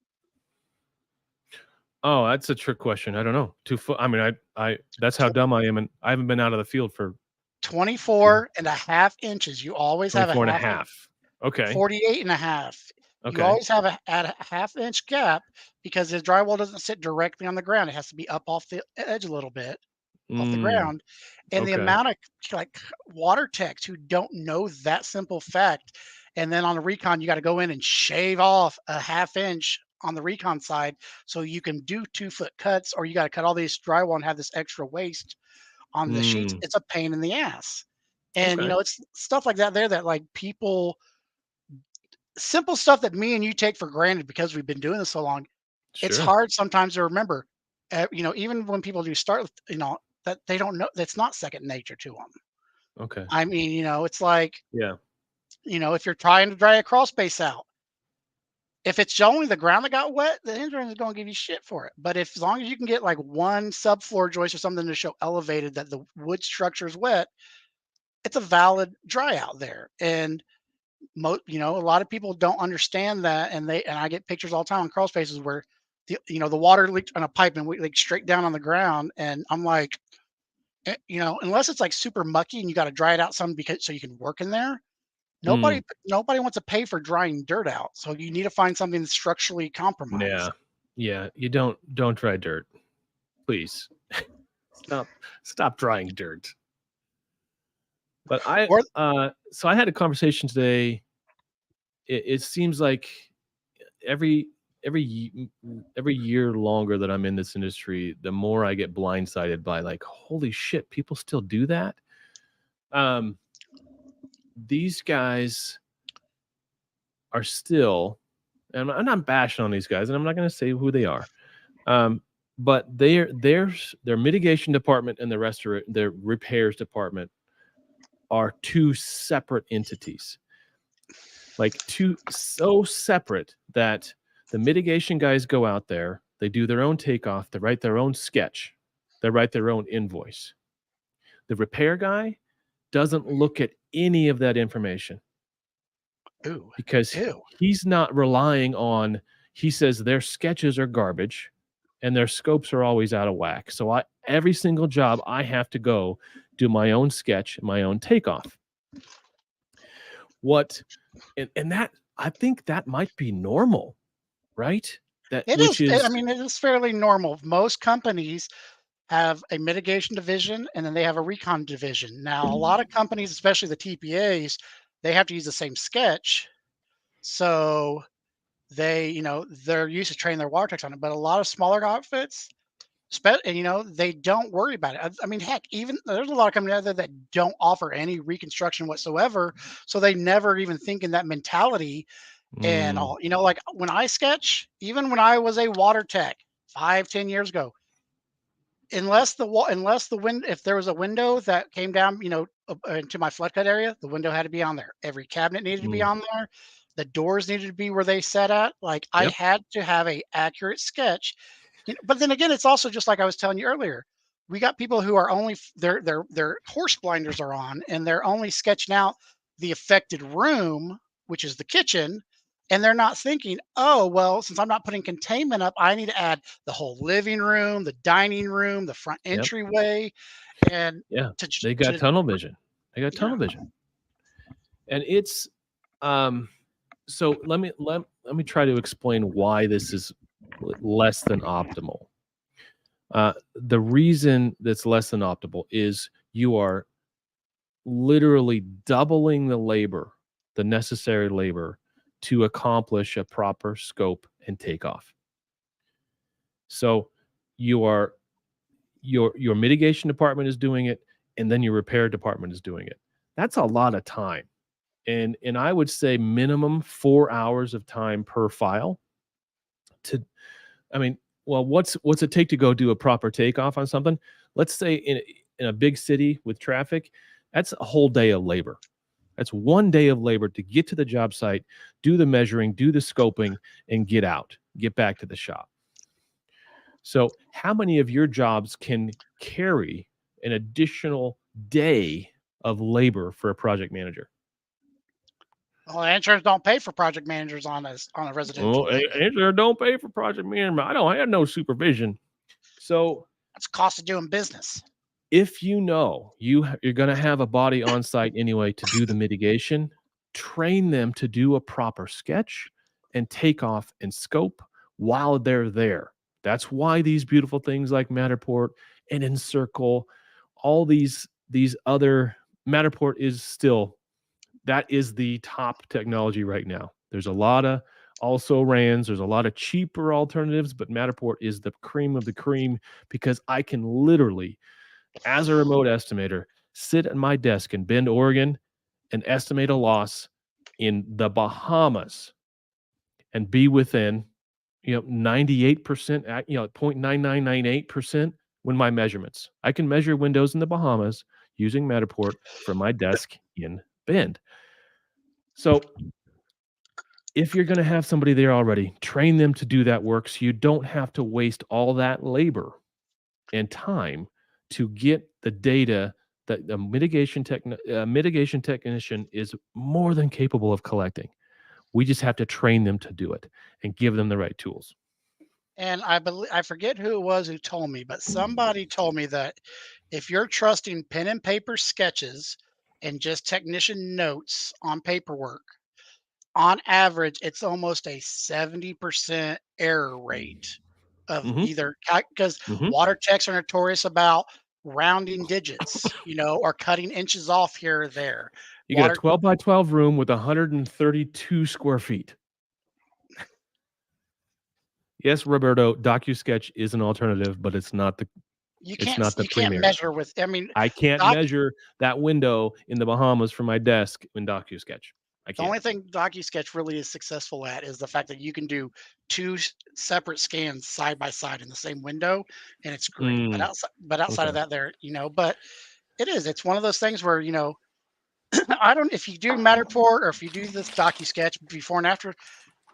Speaker 2: Oh, that's a trick question. I don't know. 2 foot. I mean, I that's how dumb I am, and I haven't been out of the field for
Speaker 1: 24.5 inches. You always have a
Speaker 2: 24 and a
Speaker 1: half inch.
Speaker 2: half. Okay.
Speaker 1: 48.5. You
Speaker 2: Okay.
Speaker 1: always have at a half-inch gap because the drywall doesn't sit directly on the ground. It has to be up off the edge a little bit, off the
Speaker 2: Mm,
Speaker 1: ground. And the
Speaker 2: okay.
Speaker 1: amount of like water techs who don't know that simple fact, and then on the recon, you got to go in and shave off a half-inch on the recon side so you can do 2-foot cuts, or you got to cut all these drywall and have this extra waste on the sheets.
Speaker 2: Mm,
Speaker 1: It's a pain in the ass. And
Speaker 2: okay.
Speaker 1: it's stuff like that there that like people simple stuff that me and you take for granted because we've been doing this so long. It's
Speaker 2: Sure.
Speaker 1: hard sometimes to remember. Even when people do start, that they don't know that's not second nature to them.
Speaker 2: Okay.
Speaker 1: I mean, it's like,
Speaker 2: Yeah.
Speaker 1: if you're trying to dry a crawl space out, if it's only the ground that got wet, the engineer is going to give you shit for it. But if as long as you can get like one subfloor joist or something to show elevated that the wood structure is wet, it's a valid dry out there. And a lot of people don't understand that, and I get pictures all the time on crawl spaces where the water leaked on a pipe and we like straight down on the ground, and I'm like, unless it's like super mucky and you got to dry it out some because so you can work in there. Nobody
Speaker 2: Mm,
Speaker 1: nobody wants to pay for drying dirt out, so you need to find something that's structurally
Speaker 2: yeah.
Speaker 1: compromised.
Speaker 2: Yeah. You don't try dirt. Please. Stop stop drying dirt. But
Speaker 1: Or
Speaker 2: so I had a conversation today. It seems like every every year longer that I'm in this industry, the more I get blindsided by like, holy shit, people still do that. Um, these guys are still, and I'm not bashing on these guys, and I'm not going to say who they are. Um, but their mitigation department and their repairs department are two separate entities, like two so separate that the mitigation guys go out there, they do their own takeoff, they write their own sketch, they write their own invoice. The repair guy doesn't look at any of that information
Speaker 1: ooh,
Speaker 2: because
Speaker 1: ew.
Speaker 2: he's not relying on, he says their sketches are garbage and their scopes are always out of whack. So every single job I have to go do my own sketch, my own takeoff. What and that I think that might be normal, right? That
Speaker 1: It
Speaker 2: which
Speaker 1: is. I
Speaker 2: is
Speaker 1: mean, it is fairly normal. Most companies have a mitigation division and then they have a recon division. Now, a lot of companies, especially the TPAs, they have to use the same sketch. So they're used to training their water techs on it. But a lot of smaller outfits, they don't worry about it. I mean, heck, even there's a lot of companies out there that don't offer any reconstruction whatsoever. So they never even think in that mentality and
Speaker 2: mm,
Speaker 1: all. Like when I sketch, even when I was a water tech 5, 10 years ago, unless the wind if there was a window that came down, into my flood cut area, the window had to be on there. Every cabinet needed to be
Speaker 2: mm,
Speaker 1: on there. The doors needed to be where they set at. Like I
Speaker 2: yep,
Speaker 1: had to have a accurate sketch. But then again, it's also just like I was telling you earlier. We got people who are only their horse blinders are on and they're only sketching out the affected room, which is the kitchen, and they're not thinking, oh well, since I'm not putting containment up, I need to add the whole living room, the dining room, the front
Speaker 2: yep,
Speaker 1: entryway, and
Speaker 2: yeah.
Speaker 1: to
Speaker 2: They got
Speaker 1: to
Speaker 2: tunnel vision. They got
Speaker 1: yeah.
Speaker 2: tunnel vision. And it's um so let me try to explain why this is less than optimal. The reason that's less than optimal is you are literally doubling the necessary labor to accomplish a proper scope and takeoff. So you are your mitigation department is doing it, and then your repair department is doing it. That's a lot of time. And I would say minimum 4 hours of time per file to I mean, well, what's it take to go do a proper takeoff on something? Let's say in a big city with traffic, that's a whole day of labor. That's one day of labor to get to the job site, do the measuring, do the scoping, and get back to the shop. So, how many of your jobs can carry an additional day of labor for a project manager?
Speaker 1: Well, insurance don't pay for project managers on a residential
Speaker 2: Well,
Speaker 1: building.
Speaker 2: Angela, don't pay for project management. I don't have no supervision. So,
Speaker 1: That's cost of doing business.
Speaker 2: if you know you're going to have a body on site anyway to do the mitigation, train them to do a proper sketch and take off and scope while they're there. That's why these beautiful things like Matterport and Encircle, all these other, Matterport is still, that is the top technology right now. There's a lot of also RANs, there's a lot of cheaper alternatives, but Matterport is the cream of the cream because I can literally, as a remote estimator, sit at my desk in Bend, Oregon and estimate a loss in the Bahamas and be within 98% at 0.9998% when my measurements. I can measure windows in the Bahamas using Matterport from my desk in Bend. So if you're going to have somebody there already, train them to do that work so you don't have to waste all that labor and time to get the data that the mitigation technician is more than capable of collecting. We just have to train them to do it and give them the right tools.
Speaker 1: And I forget who it was who told me, but somebody told me that if you're trusting pen and paper sketches and just technician notes on paperwork, on average, it's almost a 70% error rate of
Speaker 2: Mhm.
Speaker 1: either because
Speaker 2: Mhm.
Speaker 1: water techs are notorious about rounding digits, or cutting inches off here or there.
Speaker 2: You get a
Speaker 1: Water
Speaker 2: 12 by 12 room with 132 square feet. Yes, Roberto, DocuSketch is an alternative, but it's not the
Speaker 1: you
Speaker 2: it's
Speaker 1: can't
Speaker 2: not the
Speaker 1: you can't
Speaker 2: premier.
Speaker 1: measure with. I mean,
Speaker 2: I can't
Speaker 1: doc,
Speaker 2: measure that window in the Bahamas from my desk in DocuSketch. I
Speaker 1: the
Speaker 2: can't.
Speaker 1: only thing DocuSketch really is successful at is the fact that you can do two separate scans side by side in the same window, and it's great. But
Speaker 2: Mm,
Speaker 1: outside of
Speaker 2: okay.
Speaker 1: that, but it's one of those things where I don't if you do Matterport or if you do this DocuSketch before and after.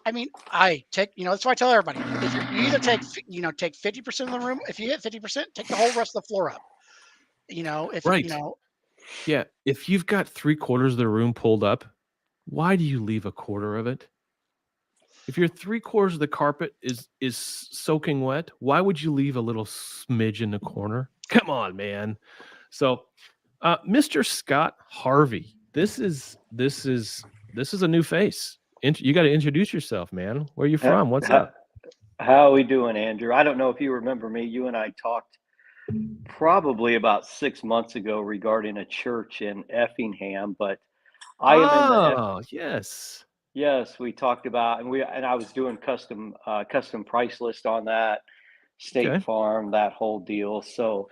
Speaker 1: I mean, I take that's why I tell everybody if you either take 50% of the room. If you hit 50%, take the whole rest of the floor up. If
Speaker 2: Right. Yeah. If you've got 3/4 of the room pulled up, why do you leave a quarter of it? If your 3/4 of the carpet is soaking wet, why would you leave a little smidge in the corner? Come on, man. So, Mr. Scott Harvey, this is a new face. You got to introduce yourself, man. Where are you from? What's up?
Speaker 5: How are we doing, Andrew? I don't know if you remember me. You and I talked probably about 6 months ago regarding a church in Effingham, but I am in the
Speaker 2: Oh, yes.
Speaker 5: yes, we talked about and I was doing custom price list on that, State
Speaker 2: Okay.
Speaker 5: Farm, that whole deal. So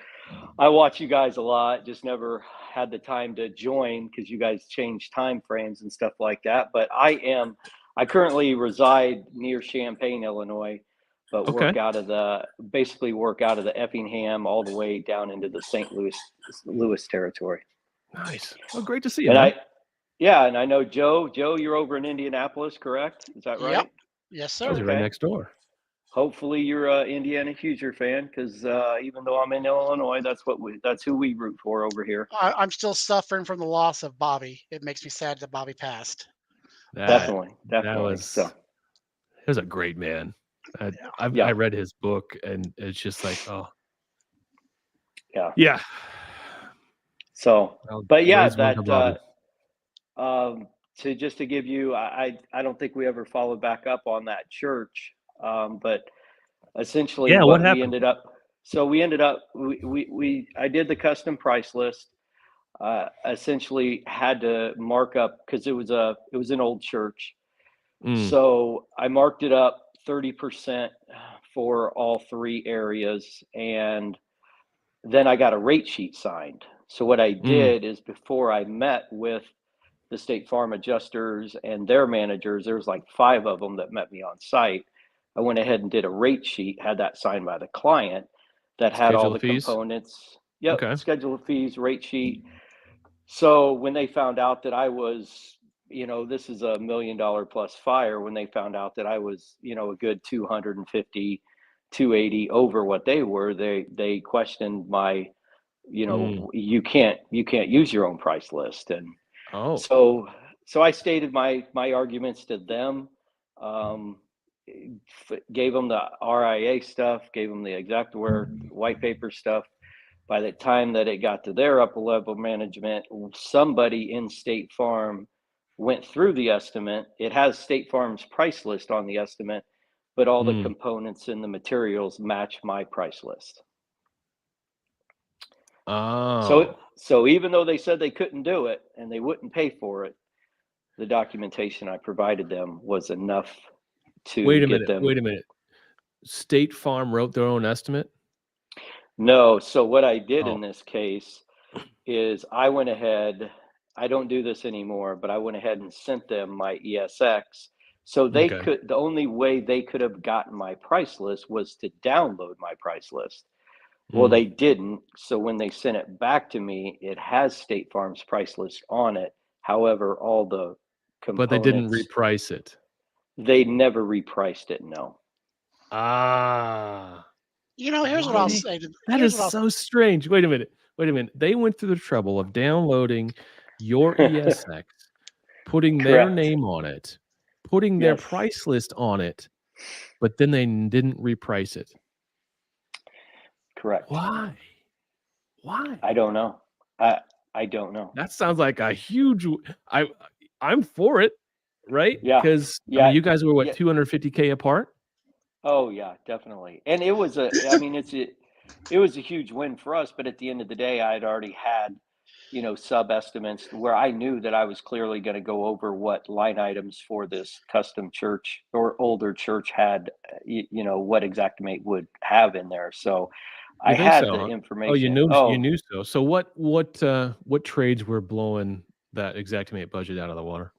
Speaker 5: I watch you guys a lot, just never had the time to join because you guys change time frames and stuff like that. But I currently reside near Champaign, Illinois, but
Speaker 2: Okay.
Speaker 5: basically work out of the Effingham all the way down into the St. Louis territory.
Speaker 2: Nice. Well, great to see you,
Speaker 5: And
Speaker 2: man.
Speaker 5: and I know Joe, you're over in Indianapolis, correct? Is that
Speaker 1: Yep.
Speaker 5: right?
Speaker 1: Yes,
Speaker 2: Those
Speaker 1: sir.
Speaker 2: are right
Speaker 5: Okay.
Speaker 2: next door.
Speaker 5: Hopefully you're a Indiana Hoosier fan because even though I'm in Illinois, that's who we root for over here.
Speaker 1: I'm still suffering from the loss of Bobby. It makes me sad that Bobby passed.
Speaker 2: That
Speaker 5: Definitely. So
Speaker 2: he was a great man. I
Speaker 5: yeah,
Speaker 2: read his book, and it's just like, oh,
Speaker 5: yeah.
Speaker 2: yeah.
Speaker 5: So,
Speaker 2: Well,
Speaker 5: but yeah,
Speaker 2: raise one for Bobby.
Speaker 5: to give you, I don't think we ever followed back up on that church, but essentially
Speaker 2: Yeah, what
Speaker 5: what we
Speaker 2: happened?
Speaker 5: ended up. So we ended up I did the custom price list. Essentially had to mark up because it was an old church.
Speaker 2: Mm,
Speaker 5: So I marked it up 30% for all three areas, and then I got a rate sheet signed. So what I
Speaker 2: mm,
Speaker 5: did is before I met with the State Farm adjusters and their managers, there was like 5 of them that met me on site. I went ahead and did a rate sheet, had that signed by the client that had all
Speaker 2: schedule
Speaker 5: the
Speaker 2: of fees.
Speaker 5: components. Yep,
Speaker 2: Okay.
Speaker 5: schedule of fees, rate sheet. So when they found out that I was, this is $1 million plus fire, when they found out that I was, a good 250, 280 over what they were, they questioned my,
Speaker 2: Mm.
Speaker 5: you can't use your own price list. And
Speaker 2: Oh,
Speaker 5: so I stated my arguments to them, um, gave them the RIA stuff, gave them the exactware white paper stuff. By the time that it got to their upper level management, somebody in State Farm went through the estimate. It has State Farm's price list on the estimate, but all the components and the materials match my price list.
Speaker 2: Oh.
Speaker 5: So even though they said they couldn't do it and they wouldn't pay for it, the documentation I provided them was enough to
Speaker 2: Wait a
Speaker 5: get
Speaker 2: minute.
Speaker 5: them.
Speaker 2: Wait a minute. State Farm wrote their own estimate?
Speaker 5: No. So what I did in this case is I went ahead, I don't do this anymore, but I went ahead and sent them my ESX. So they
Speaker 2: Okay.
Speaker 5: could, the only way they could have gotten my price list was to download my price list. Well, they didn't. So when they sent it back to me, it has State Farm's price list on it. However, all the
Speaker 2: But they didn't
Speaker 5: components,
Speaker 2: reprice it.
Speaker 5: they never repriced it. No.
Speaker 2: Ah.
Speaker 1: You know, here's what I'll say.
Speaker 2: That is so strange. Wait a minute. They went through the trouble of downloading your ESX, putting their
Speaker 5: Correct.
Speaker 2: name on it, putting their price list on it, but then they didn't reprice it.
Speaker 5: Correct.
Speaker 2: Why?
Speaker 5: I don't know. I don't know.
Speaker 2: That sounds like a huge. I'm for it, right?
Speaker 5: Yeah.
Speaker 2: Because
Speaker 5: Yeah.
Speaker 2: I mean, you guys were what,
Speaker 5: Yeah.
Speaker 2: 250K apart?
Speaker 5: Oh yeah, definitely. And it was I mean, it was a huge win for us, but at the end of the day, I had already had, sub estimates where I knew that I was clearly going to go over what line items for this custom church or older church had, what Exactimate would have in there. So I
Speaker 2: You think
Speaker 5: had
Speaker 2: so,
Speaker 5: the
Speaker 2: huh?
Speaker 5: information.
Speaker 2: Oh, you knew so. So what trades were blowing that Exactimate budget out of the water?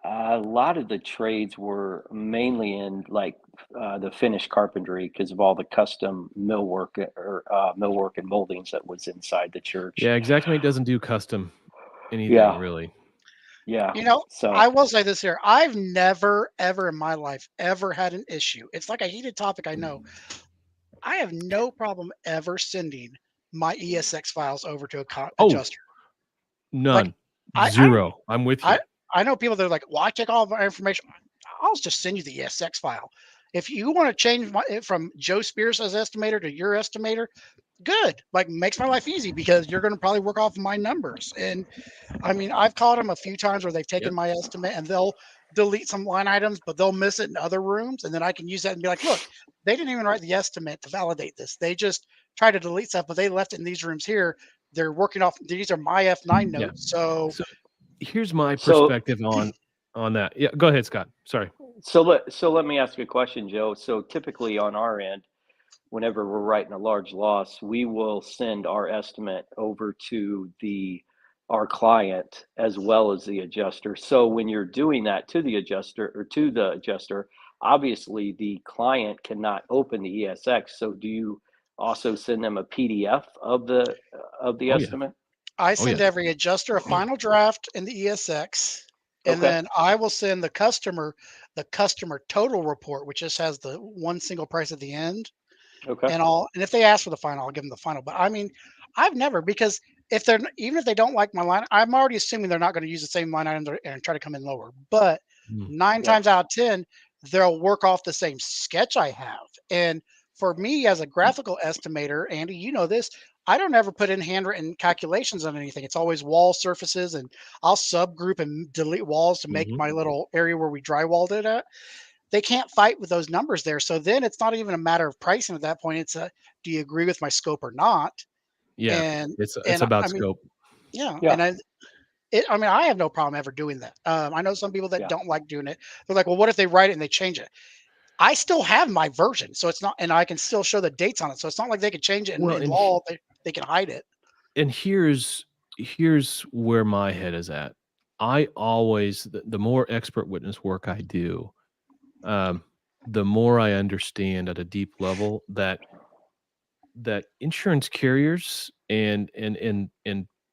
Speaker 5: A lot of the trades were mainly in like the finished carpentry because of all the custom millwork and moldings that was inside the church.
Speaker 2: Yeah, Exactimate doesn't do custom anything really.
Speaker 5: Yeah.
Speaker 1: You know,
Speaker 5: So
Speaker 1: I will say this here. I've never, ever in my life ever had an issue. It's like a heated topic, I know. I have no problem ever sending my ESX files over to a adjuster.
Speaker 2: None.
Speaker 1: I
Speaker 2: Zero. I'm with you.
Speaker 1: I know people that are like, well, I take all of our information. I'll just send you the ESX file. If you want to change it from Joe Spears as estimator to your estimator, good. Like, makes my life easy because you're going to probably work off of my numbers. And I mean, I've caught them a few times where they've taken my estimate and they'll delete some line items, but they'll miss it in other rooms. And then I can use that and be like, look, they didn't even write the estimate to validate this. They just tried to delete stuff, but they left it in these rooms here. They're working off, these are my F9 notes. So
Speaker 2: here's my perspective on that. Yeah, go ahead, Scott. Sorry.
Speaker 5: So let me ask you a question, Joe. So typically on our end, whenever we're writing a large loss, we will send our estimate over to our client as well as the adjuster. So when you're doing that to the adjuster, obviously the client cannot open the ESX. So do you also send them a PDF of the estimate?
Speaker 1: I send every adjuster a final draft in the ESX, and then I will send the customer total report, which just has the one single price at the end.
Speaker 5: Okay.
Speaker 1: And if they ask for the final, I'll give them the final. But I mean, I've never, because even if they don't like my line, I'm already assuming they're not going to use the same line items and try to come in lower. But 9 times out of 10, they'll work off the same sketch I have. And for me as a graphical estimator, Andy, you know this, I don't ever put in handwritten calculations on anything. It's always wall surfaces, and I'll subgroup and delete walls to make my little area where we drywalled it at. They can't fight with those numbers there. So then it's not even a matter of pricing at that point. It's do you agree with my scope or not?
Speaker 2: Yeah,
Speaker 1: And
Speaker 2: it's about scope.
Speaker 1: Yeah. And I have no problem ever doing that. I know some people that don't like doing it. They're like, well, what if they write it and they change it? I still have my version, so it's not, and I can still show the dates on it. So it's not like they could change it in law. They can hide it.
Speaker 2: And here's where my head is at. I always, the more expert witness work I do, the more I understand at a deep level that insurance carriers and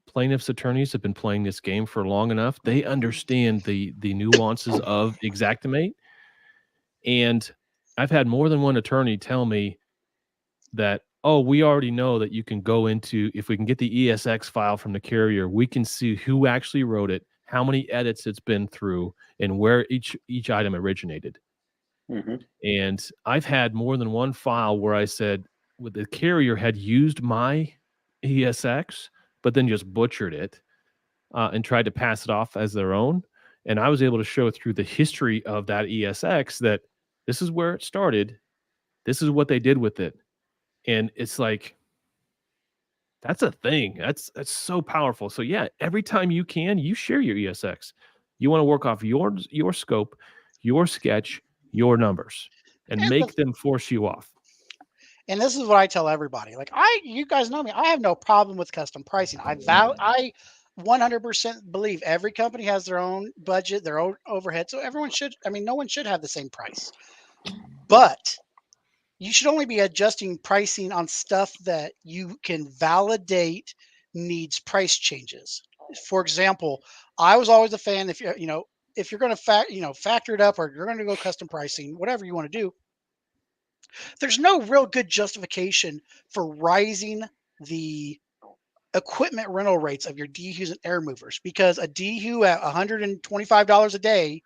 Speaker 2: plaintiffs' attorneys have been playing this game for long enough. They understand the nuances of Exactimate. And I've had more than one attorney tell me that, oh, we already know that you can go into, if we can get the ESX file from the carrier, we can see who actually wrote it, how many edits it's been through, and where each item originated. And I've had more than one file where I said, the carrier had used my ESX, but then just butchered it. and tried to pass it off as their own. And I was able to show through the history of that ESX that this is where it started. This is what they did with it. And it's like, that's a thing. That's so powerful. So yeah, every time you can, you share your ESX. You want to work off your scope, your sketch, your numbers, and
Speaker 1: And,
Speaker 2: make them force you off.
Speaker 1: and this is what I tell everybody. Like you guys know me. I have no problem with custom pricing. I 100% believe every company has their own budget, their own overhead. So everyone should. I mean, no one should have the same price. But you should only be adjusting pricing on stuff that you can validate needs price changes. For example, I was always a fan if if you're going to factor it up or you're going to go custom pricing, whatever you want to do, there's no real good justification for rising the equipment rental rates of your DHUs and air movers because a DHU at $125 a day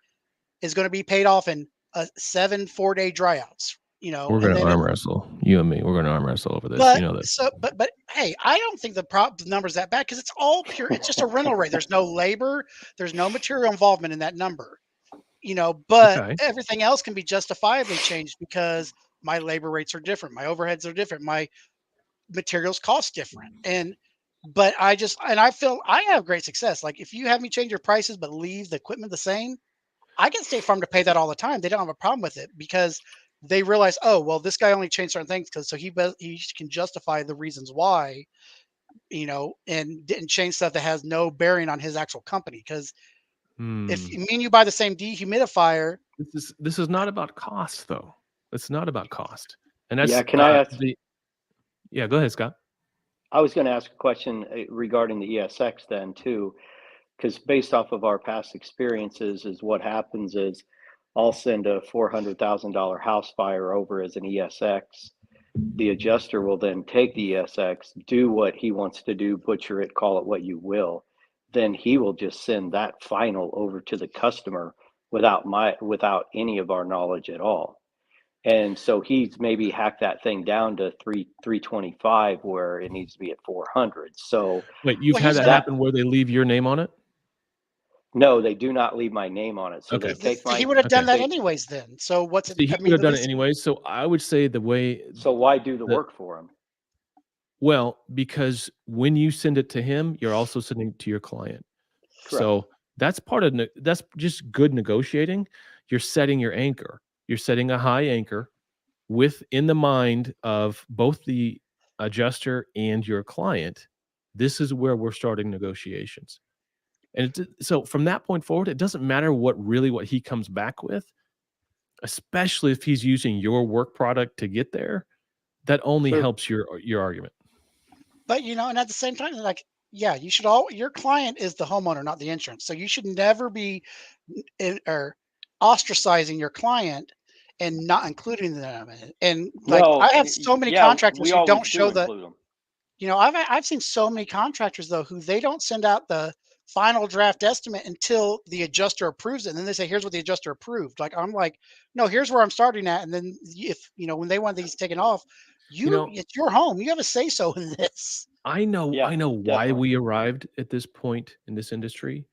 Speaker 1: is going to be paid off in 4-day dryouts.
Speaker 2: We're
Speaker 1: And
Speaker 2: going to
Speaker 1: then
Speaker 2: arm wrestle, you and me. We're going to arm wrestle over this.
Speaker 1: But
Speaker 2: You know this.
Speaker 1: but hey, I don't think the number's that bad because it's all pure. It's just a rental rate. There's no labor. There's no material involvement in that number. But
Speaker 2: Okay.
Speaker 1: everything else can be justifiably changed because my labor rates are different. My overheads are different. My materials cost different. But I feel I have great success. Like if you have me change your prices but leave the equipment the same, I get State Farm to pay that all the time. They don't have a problem with it because they realize, oh, well, this guy only changed certain things because he can justify the reasons why, and didn't change stuff that has no bearing on his actual company. Because if me and you buy the same dehumidifier,
Speaker 2: This is not about cost, though. It's not about cost. And that's
Speaker 5: Yeah, can I ask?
Speaker 2: Yeah, go ahead, Scott.
Speaker 5: I was going to ask a question regarding the ESX then too, because based off of our past experiences, is what happens is I'll send a $400,000 house fire over as an ESX. The adjuster will then take the ESX, do what he wants to do, butcher it, call it what you will. Then he will just send that final over to the customer without any of our knowledge at all. And so he's maybe hacked that thing down to 325 where it needs to be at 400. So
Speaker 2: Wait, you've
Speaker 1: well,
Speaker 2: had
Speaker 1: he's
Speaker 2: that
Speaker 1: gonna.
Speaker 2: happen where they leave your name on it?
Speaker 5: no, they do not leave my name on it. So
Speaker 2: Okay.
Speaker 5: they take
Speaker 1: He
Speaker 5: my
Speaker 1: would have done
Speaker 2: Okay.
Speaker 1: that anyways. Then, so what's it?
Speaker 2: See, he
Speaker 1: I
Speaker 2: would
Speaker 1: mean,
Speaker 2: have done it
Speaker 1: this,
Speaker 2: anyway. So I would say the way
Speaker 5: so why do the
Speaker 2: that
Speaker 5: work for him?
Speaker 2: well, because when you send it to him, you're also sending it to your client.
Speaker 5: Correct.
Speaker 2: So that's part of that's just good negotiating. You're setting your anchor. You're setting a high anchor in the mind of both the adjuster and your client. This is where we're starting negotiations. And so from that point forward, it doesn't matter what he comes back with, especially if he's using your work product to get there. That only
Speaker 5: Sure.
Speaker 2: helps your argument.
Speaker 1: but and at the same time, like, yeah, your client is the homeowner, not the insurance. So you should never be or ostracizing your client and not including them. And like
Speaker 5: No,
Speaker 1: I have so many
Speaker 5: yeah,
Speaker 1: contractors
Speaker 5: we
Speaker 1: who don't
Speaker 5: always do
Speaker 1: show
Speaker 5: include them.
Speaker 1: I've seen so many contractors though who they don't send out the final draft estimate until the adjuster approves it, and then they say, "Here's what the adjuster approved." Like I'm like, no, here's where I'm starting at, and then if when they want these taken off, it's your home. You have a say so in this.
Speaker 2: I know
Speaker 5: Yeah,
Speaker 2: why
Speaker 5: definitely.
Speaker 2: we arrived at this point in this industry,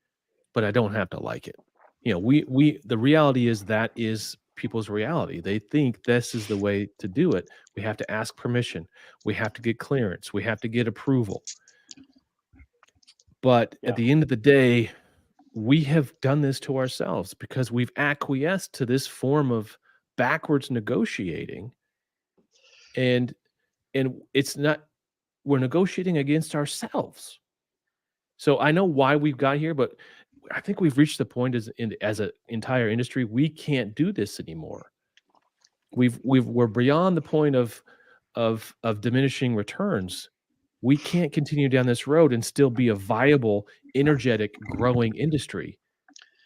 Speaker 2: but I don't have to like it. We the reality is that is people's reality. They think this is the way to do it. We have to ask permission. We have to get clearance. We have to get approval. But
Speaker 5: Yeah.
Speaker 2: at the end of the day, we have done this to ourselves because we've acquiesced to this form of backwards negotiating. And it's not, we're negotiating against ourselves. So I know why we've got here, but I think we've reached the point as an entire industry, we can't do this anymore. We're beyond the point of diminishing returns. We can't continue down this road and still be a viable, energetic, growing industry.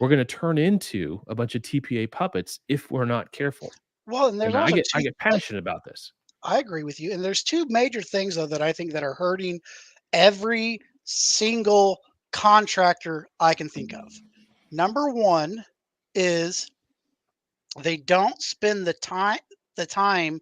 Speaker 2: We're going to turn into a bunch of TPA puppets if we're not careful.
Speaker 1: Well, and there's
Speaker 2: And
Speaker 1: also
Speaker 2: I get passionate about this.
Speaker 1: I agree with you. And there's two major things though that I think that are hurting every single contractor I can think of. Number one is they don't spend the time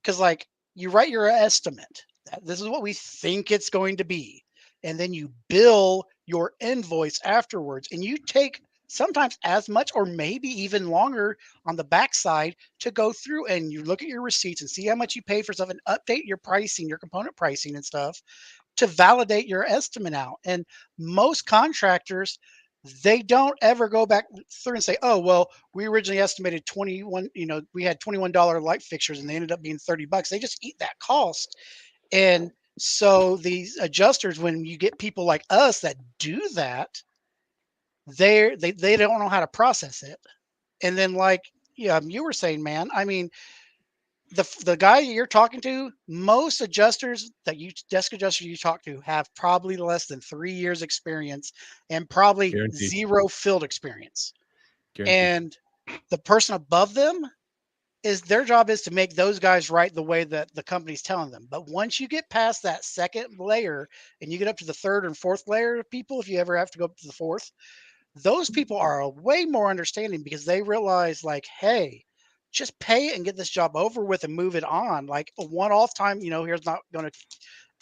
Speaker 1: because like you write your estimate. This is what we think it's going to be. And then you bill your invoice afterwards, and you take sometimes as much or maybe even longer on the backside to go through and you look at your receipts and see how much you pay for stuff and update your pricing, your component pricing and stuff to validate your estimate out. And most contractors, they don't ever go back through and say, "Oh, well, we originally estimated 21, we had $21 light fixtures and they ended up being $30." They just eat that cost. And so these adjusters, when you get people like us that do that, they don't know how to process it. And then like you were saying, man, I mean, the guy you're talking to, most adjusters that you desk adjusters you talk to have probably less than 3 years experience and probably
Speaker 2: Guaranteed.
Speaker 1: zero field experience.
Speaker 2: Guaranteed.
Speaker 1: And the person above them is their job is to make those guys right the way that the company's telling them. But once you get past that second layer and you get up to the third and fourth layer of people, if you ever have to go up to the fourth, those people are way more understanding because they realize like, hey, just pay it and get this job over with and move it on. Like a one-off time, here's not going to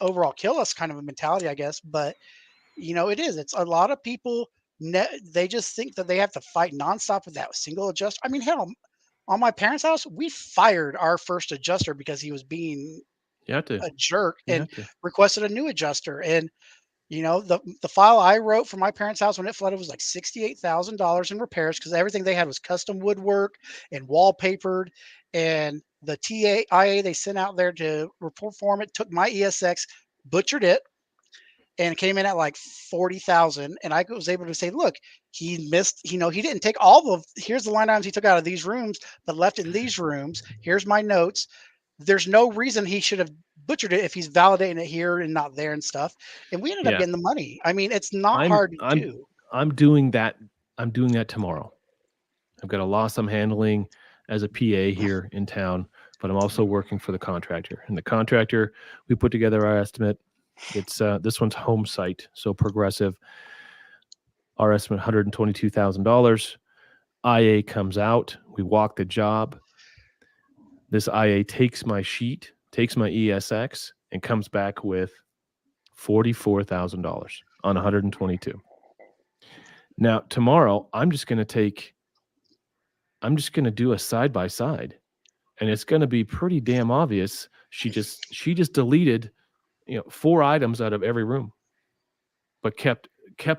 Speaker 1: overall kill us kind of a mentality, I guess. But it is. It's a lot of people. They just think that they have to fight nonstop with that single adjuster. I mean, hell, on my parents' house, we fired our first adjuster because he was being
Speaker 2: You have to.
Speaker 1: a jerk
Speaker 2: You
Speaker 1: and
Speaker 2: have to.
Speaker 1: requested a new adjuster. And the file I wrote for my parents' house when it flooded was like $68,000 in repairs because everything they had was custom woodwork and wallpapered. And the TAIA they sent out there to perform it took my ESX, butchered it, and came in at like 40,000. And I was able to say, look, he missed, he didn't take all of, here's the line items he took out of these rooms, but left in these rooms. Here's my notes. There's no reason he should have butchered it if he's validating it here and not there and stuff. And we ended up
Speaker 2: Yeah.
Speaker 1: getting the money. I mean, it's not
Speaker 2: I'm
Speaker 1: hard to
Speaker 2: I'm
Speaker 1: do.
Speaker 2: I'm doing that. I'm doing that tomorrow. I've got a loss I'm handling as a PA here in town, but I'm also working for the contractor. And the contractor, we put together our estimate. It's this one's home site, so Progressive. Our estimate $122,000. IA comes out. We walk the job. This IA takes my sheet, takes my ESX, and comes back with $44,000 on 122. Now tomorrow, I'm just going to do a side by side, and it's going to be pretty damn obvious. She just deleted 4 items out of every room, but kept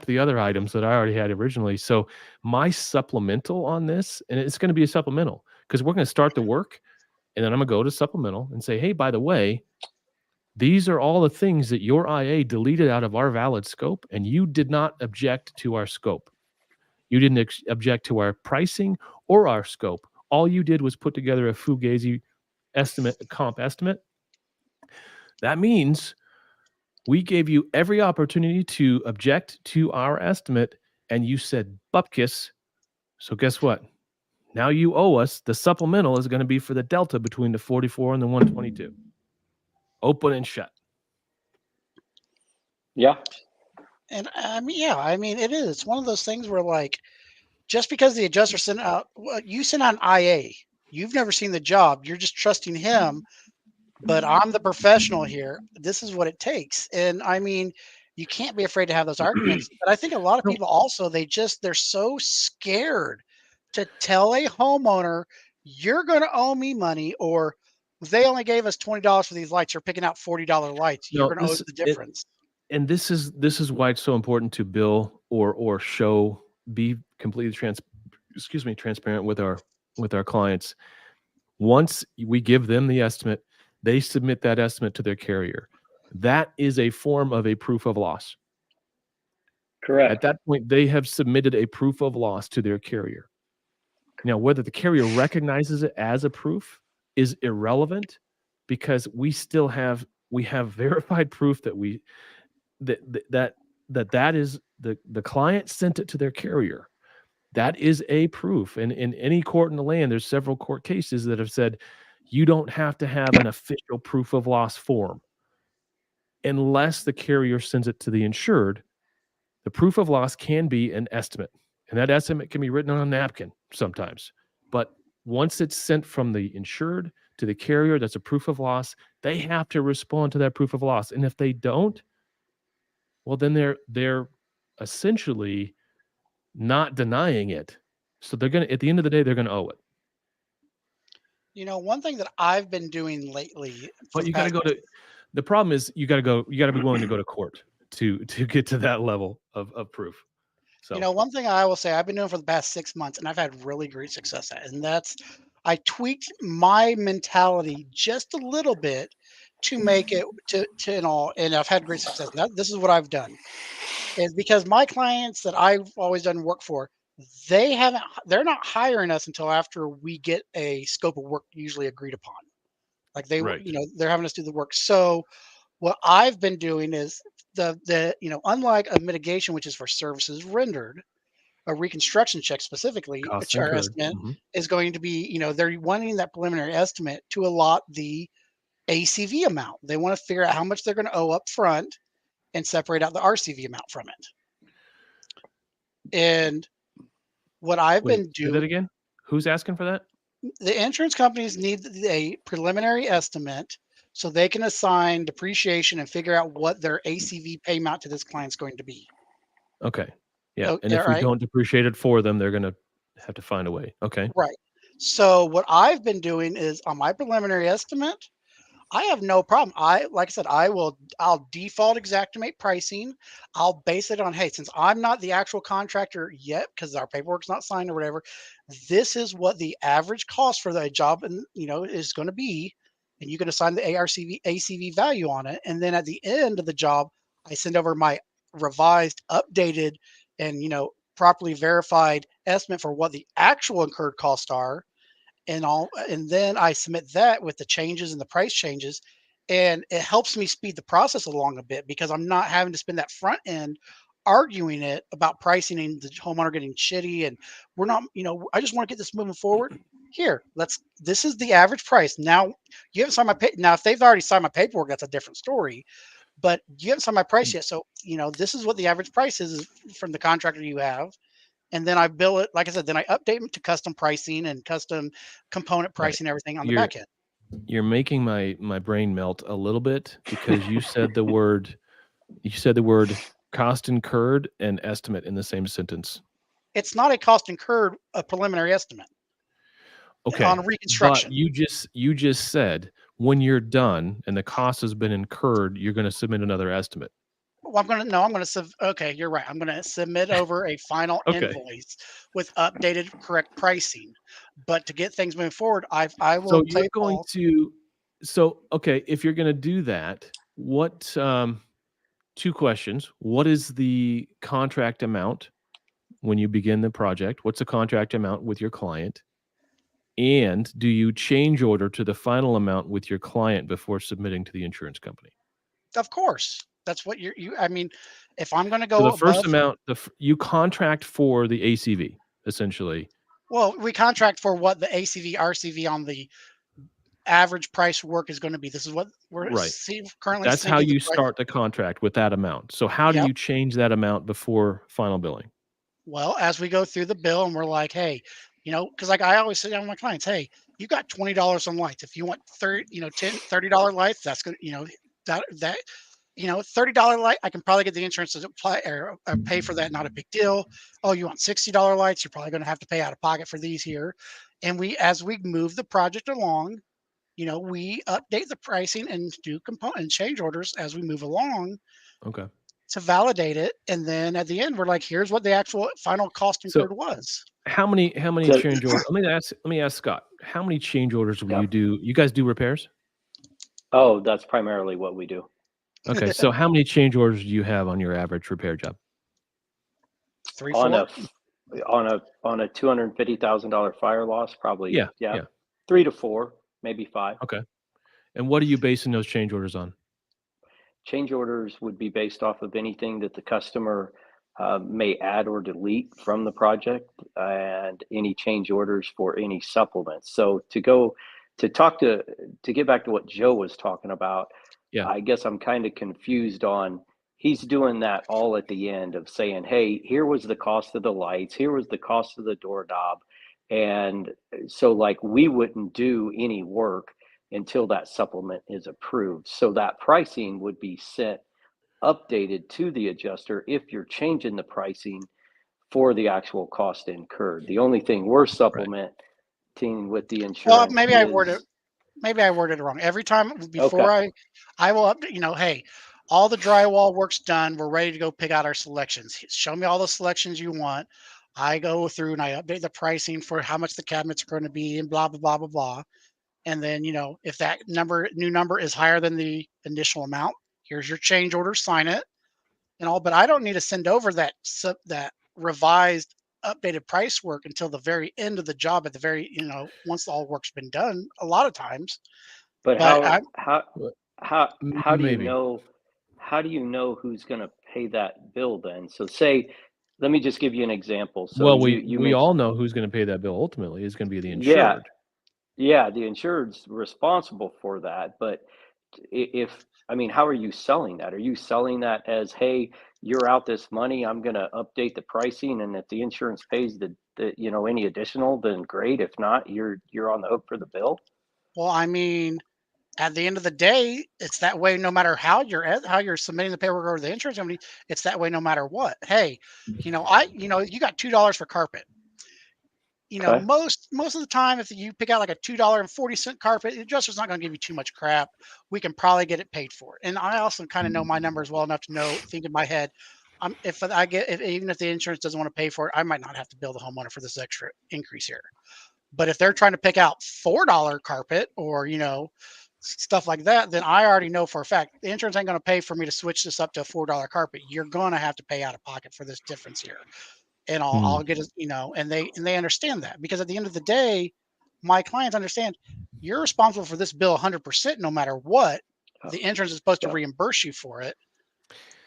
Speaker 2: the other items that I already had originally. So my supplemental on this, and it's going to be a supplemental because we're going to start the work, and then I'm going to go to supplemental and say, hey, by the way, these are all the things that your IA deleted out of our valid scope, and you did not object to our scope. You didn't object to our pricing or our scope. All you did was put together a fugazi estimate, a comp estimate. That means we gave you every opportunity to object to our estimate, and you said bupkis. So guess what? Now you owe us. The supplemental is going to be for the delta between the 44 and the 122. Open and shut.
Speaker 5: Yeah.
Speaker 1: And I mean, it is. It's one of those things where like, just because the adjuster sent out, you sent out an IA, you've never seen the job. You're just trusting him. But I'm the professional here. This is what it takes. And I mean, you can't be afraid to have those arguments. But I think a lot of people also, they're so scared to tell a homeowner, you're going to owe me money, or they only gave us $20 for these lights. You're picking out $40 lights. You're going to owe us the difference.
Speaker 2: And this is why it's so important to bill or show, be completely transparent with our clients. Once we give them the estimate, they submit that estimate to their carrier. That is a form of a proof of loss.
Speaker 5: Correct.
Speaker 2: At that point, they have submitted a proof of loss to their carrier. Now, whether the carrier recognizes it as a proof is irrelevant, because we have verified proof that that is the client sent it to their carrier. That is a proof. And in any court in the land, there's several court cases that have said you don't have to have an official proof of loss form unless the carrier sends it to the insured. The proof of loss can be an estimate, and that estimate can be written on a napkin sometimes. But once it's sent from the insured to the carrier, that's a proof of loss. They have to respond to that proof of loss. And if they don't, well, then they're essentially not denying it. So they're going to, at the end of the day, they're going to owe it.
Speaker 1: One thing that I've been doing lately for
Speaker 2: But
Speaker 1: the
Speaker 2: you got to
Speaker 1: past,
Speaker 2: go to, the problem is you got to be willing to go to court to get to that level of proof. So
Speaker 1: one thing I will say I've been doing for the past 6 months, and I've had really great success at, and that's I tweaked my mentality just a little bit to make it and I've had great success. This is what I've done is because my clients that I've always done work for, they're not hiring us until after we get a scope of work usually agreed upon. Like
Speaker 2: right.
Speaker 1: they're having us do the work. So what I've been doing is unlike a mitigation, which is for services rendered, a reconstruction check specifically, a
Speaker 2: Costs
Speaker 1: chair
Speaker 2: incurred.
Speaker 1: estimate is going to be, they're wanting that preliminary estimate to allot the ACV amount. They want to figure out how much they're going to owe up front and separate out the RCV amount from it. And what I've
Speaker 2: Wait,
Speaker 1: been
Speaker 2: say that
Speaker 1: doing,
Speaker 2: again. Who's asking for that?
Speaker 1: the insurance companies need a preliminary estimate so they can assign depreciation and figure out what their ACV payment to this client's going to be.
Speaker 2: Okay. Yeah.
Speaker 1: Oh,
Speaker 2: And
Speaker 1: all
Speaker 2: if we
Speaker 1: right.
Speaker 2: don't depreciate it for them, they're going to have to find a way. Okay.
Speaker 1: Right. So what I've been doing is on my preliminary estimate, I have no problem. Like I said, I'll default Xactimate pricing. I'll base it on, hey, since I'm not the actual contractor yet, because our paperwork's not signed or whatever, this is what the average cost for the job and is going to be. And you can assign the ACV value on it. And then at the end of the job, I send over my revised, updated, and properly verified estimate for what the actual incurred costs are and then I submit that with the changes and the price changes, and it helps me speed the process along a bit because I'm not having to spend that front end arguing it about pricing and the homeowner getting shitty and we're not, I just want to get this moving forward. Here, this is the average price. Now you haven't signed now if they've already signed my paperwork, that's a different story. But you haven't signed my price yet. So, this is what the average price is from the contractor you have, and then I bill it, like I said, then I update them to custom pricing and custom component
Speaker 2: Right.
Speaker 1: pricing, everything on the
Speaker 2: You're
Speaker 1: back end.
Speaker 2: you're making my brain melt a little bit because you said the word cost incurred and estimate in the same sentence.
Speaker 1: It's not a cost incurred, a preliminary estimate
Speaker 2: Okay.
Speaker 1: on
Speaker 2: But
Speaker 1: reconstruction.
Speaker 2: you just said when you're done and the cost has been incurred, you're going to submit another estimate.
Speaker 1: Well, I'm going to, okay, you're right. I'm going to submit over a final
Speaker 2: Okay.
Speaker 1: invoice with updated correct pricing. But to get things moving forward, I
Speaker 2: So
Speaker 1: will
Speaker 2: you're
Speaker 1: play
Speaker 2: going
Speaker 1: ball.
Speaker 2: to okay, if you're going to do that, what two questions. What is the contract amount when you begin the project? What's the contract amount with your client? And do you change order to the final amount with your client before submitting to the insurance company?
Speaker 1: Of course. That's what I mean, if I'm going to
Speaker 2: So
Speaker 1: go
Speaker 2: the first
Speaker 1: above,
Speaker 2: amount, you contract for the ACV essentially.
Speaker 1: well, we contract for what the ACV, RCV on the average price work is going to be. This is what we're
Speaker 2: Right.
Speaker 1: currently
Speaker 2: That's how
Speaker 1: thinking the
Speaker 2: you
Speaker 1: price.
Speaker 2: start the contract with that amount. So how do
Speaker 1: Yep.
Speaker 2: you change that amount before final billing?
Speaker 1: Well, as we go through the bill and we're like, hey, because like I always say to my clients, hey, you got $20 on lights. If you want 30, $30 lights, that's good. That $30 light, I can probably get the insurance to apply or pay for that. Not a big deal. Oh, you want $60 lights? You're probably going to have to pay out of pocket for these here. And as we move the project along, we update the pricing and do component and change orders as we move along
Speaker 2: Okay.
Speaker 1: to validate it. And then at the end, we're like, here's what the actual final cost
Speaker 2: So
Speaker 1: incurred was.
Speaker 2: how many
Speaker 5: So,
Speaker 2: change orders? Let me ask Scott. How many change orders will
Speaker 5: yeah.
Speaker 2: you do? You guys do repairs?
Speaker 5: Oh, that's primarily what we do.
Speaker 2: Okay. So how many change orders do you have on your average repair job?
Speaker 1: 3,
Speaker 5: On
Speaker 1: 4.
Speaker 5: a $250,000 fire loss, probably
Speaker 2: Yeah.
Speaker 5: 3 to 4, maybe 5.
Speaker 2: Okay. And what are you basing those change orders on?
Speaker 5: Change orders would be based off of anything that the customer may add or delete from the project, and any change orders for any supplements. So to get back to what Joe was talking about,
Speaker 2: Yeah.
Speaker 5: I guess I'm kind of confused on, he's doing that all at the end of saying, hey, here was the cost of the lights, here was the cost of the doorknob. And so like we wouldn't do any work until that supplement is approved. So that pricing would be set updated to the adjuster if you're changing the pricing for the actual cost incurred. The only thing we're supplementing with the
Speaker 1: Well,
Speaker 5: insurance is
Speaker 1: maybe I worded it wrong. Every time before
Speaker 5: okay.
Speaker 1: I will update, hey, all the drywall work's done. We're ready to go pick out our selections. Show me all the selections you want. I go through and I update the pricing for how much the cabinets are going to be and blah, blah, blah, blah, blah. And then, if that new number is higher than the initial amount, here's your change order, sign it and all. But I don't need to send over that revised updated price work until the very end of the job at the very, once all work's been done a lot of times.
Speaker 5: But
Speaker 1: But I
Speaker 5: how do you
Speaker 2: Maybe.
Speaker 5: know who's going to pay that bill then? So say, let me just give you an example. So
Speaker 2: Well,
Speaker 5: you
Speaker 2: we all
Speaker 5: mentioned,
Speaker 2: know who's going to pay that bill ultimately is going to be the
Speaker 5: yeah,
Speaker 2: insured.
Speaker 5: yeah, the insured's responsible for that. But if, I mean, how are you selling that? Are you selling that as, hey, you're out this money, I'm going to update the pricing, and if the insurance pays the any additional, then great. If not, you're on the hook for the bill.
Speaker 1: well, I mean, at the end of the day, it's that way no matter how you're submitting the paperwork over the insurance company, it's that way no matter what. Hey, you got $2 for carpet.
Speaker 5: Okay.
Speaker 1: Most of the time, if you pick out like a $2.40 carpet, the adjuster's not going to give you too much crap. We can probably get it paid for. And I also kind of know my numbers well enough to think in my head, even if the insurance doesn't want to pay for it, I might not have to bill the homeowner for this extra increase here. But if they're trying to pick out $4 carpet or stuff like that, then I already know for a fact the insurance ain't going to pay for me to switch this up to a $4 carpet. You're going to have to pay out of pocket for this difference here, and
Speaker 2: Hmm.
Speaker 1: I'll get it, and they understand that because at the end of the day, my clients understand you're responsible for this bill 100% no matter what.
Speaker 5: Oh,
Speaker 1: The insurance is supposed to
Speaker 5: yep.
Speaker 1: reimburse you for it,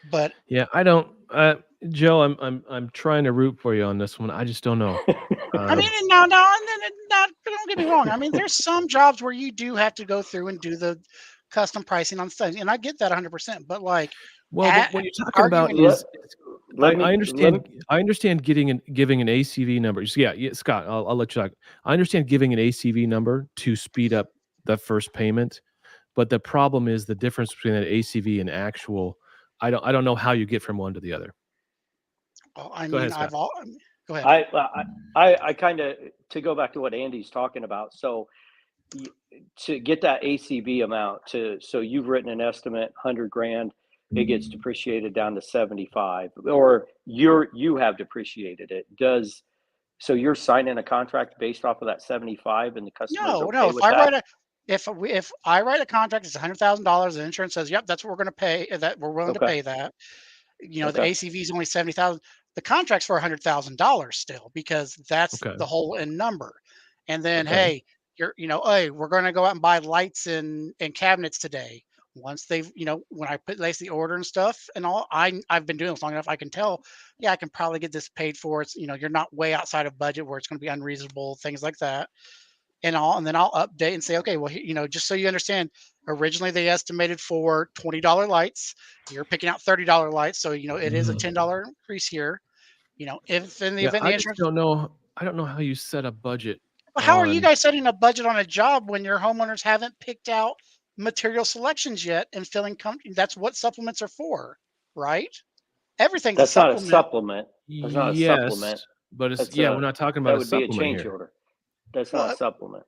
Speaker 1: but
Speaker 2: Yeah, I don't. Joe, I'm trying to root for you on this one. I just don't know.
Speaker 1: I mean, and now, don't get me wrong. I mean, there's some jobs where you do have to go through and do the custom pricing on things, and I get that 100%. But like,
Speaker 2: Well,
Speaker 1: at,
Speaker 2: what you're talking about
Speaker 1: arguing,
Speaker 5: let
Speaker 2: is
Speaker 5: let me let me
Speaker 2: I understand giving an ACV number. Yeah, yeah, Scott, I'll let you talk. I understand giving an ACV number to speed up the first payment, but the problem is the difference between that ACV and actual. I don't know how you get from one to the other.
Speaker 1: well, I
Speaker 2: Go
Speaker 1: mean,
Speaker 2: ahead, Scott.
Speaker 1: go ahead.
Speaker 5: I kind of, to go back to what Andy's talking about. So to get that ACV amount so you've written an estimate, 100 grand, it gets depreciated down to 75, or you have depreciated it. So you're signing a contract based off of that 75, and the customer's
Speaker 1: No.
Speaker 5: okay with that?
Speaker 1: If I write a contract, it's $100,000. The insurance says, "Yep, that's what we're going to pay. That we're willing to
Speaker 5: Okay.
Speaker 1: pay that." The
Speaker 5: Okay.
Speaker 1: ACV is only 70,000. The contract's for $100,000 still because that's
Speaker 2: Okay.
Speaker 1: the whole end number. And then,
Speaker 2: Okay.
Speaker 1: hey, hey, we're going to go out and buy lights and cabinets today. Once they've, when I place the order and stuff and all, I've been doing this long enough. I can tell, yeah, I can probably get this paid for. It's, you're not way outside of budget where it's going to be unreasonable, things like that and all, and then I'll update and say, okay, well, just so you understand, originally they estimated for $20 lights. You're picking out $30 lights, so it is a
Speaker 2: Mhm.
Speaker 1: $10 increase here. If in the
Speaker 2: Yeah,
Speaker 1: event
Speaker 2: I
Speaker 1: the
Speaker 2: just
Speaker 1: insurance,
Speaker 2: don't know. I don't know how you set a budget
Speaker 1: well, how are you
Speaker 2: on.
Speaker 1: guys setting a budget on a job when your homeowners haven't picked out material selections yet and feeling comfortable? That's what supplements are for, right? Everything's a
Speaker 5: That's not a
Speaker 1: supplement.
Speaker 5: supplement. That's not a
Speaker 2: Yes,
Speaker 5: supplement.
Speaker 2: but it's
Speaker 5: That's
Speaker 2: yeah, we're
Speaker 5: a
Speaker 2: not talking about
Speaker 5: that
Speaker 2: a
Speaker 5: would be a
Speaker 2: supplement
Speaker 5: change
Speaker 2: here.
Speaker 5: order. That's not a
Speaker 1: Well,
Speaker 5: supplement.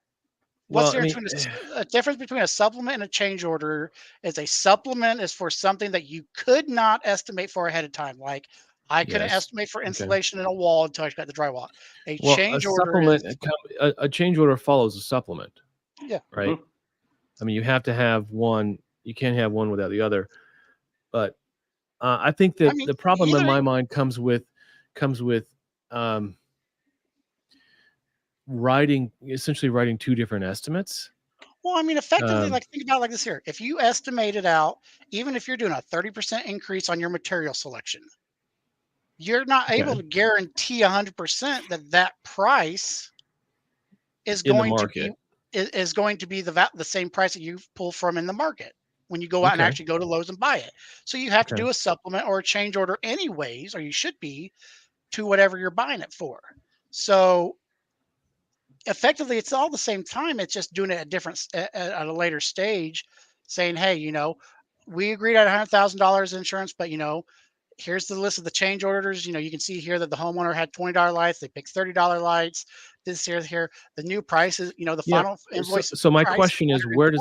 Speaker 1: what's
Speaker 2: Well,
Speaker 1: the
Speaker 2: I
Speaker 1: difference
Speaker 2: mean,
Speaker 1: between a difference between a supplement and a change order is a supplement is for something that you could not estimate for ahead of time. Like I couldn't
Speaker 2: yes.
Speaker 1: estimate for
Speaker 2: Okay.
Speaker 1: insulation in a wall until I got the drywall. A
Speaker 2: Well, a
Speaker 1: change order is
Speaker 2: supplement, a change order follows a supplement,
Speaker 1: yeah.
Speaker 2: right?
Speaker 5: Hmm.
Speaker 2: I mean, you have to have one. You can't have one without the other. But I think
Speaker 1: I
Speaker 2: that
Speaker 1: mean
Speaker 2: the problem in
Speaker 1: either
Speaker 2: my mind comes with um, essentially writing two different estimates.
Speaker 1: well, I mean effectively
Speaker 2: Um,
Speaker 1: like think about it like this here. If you estimate it out, even if you're doing a 30% increase on your material selection, you're not able
Speaker 2: okay,
Speaker 1: to guarantee 100% that price is
Speaker 2: in the
Speaker 1: going to be
Speaker 2: market.
Speaker 1: the same price that you pull from in the market when you go out and
Speaker 2: Okay,
Speaker 1: actually go to Lowe's and buy it. So you have to
Speaker 2: okay.
Speaker 1: do a supplement or a change order anyways, or you should be to whatever you're buying it for. So effectively, it's all the same time. It's just doing it at a later stage, saying, hey, we agreed at $100,000 insurance, but here's the list of the change orders. You can see here that the homeowner had $20 lights. They picked $30 lights. This here, the new prices, the
Speaker 2: Yeah.
Speaker 1: final invoice
Speaker 2: So my
Speaker 1: price
Speaker 2: question is, where'd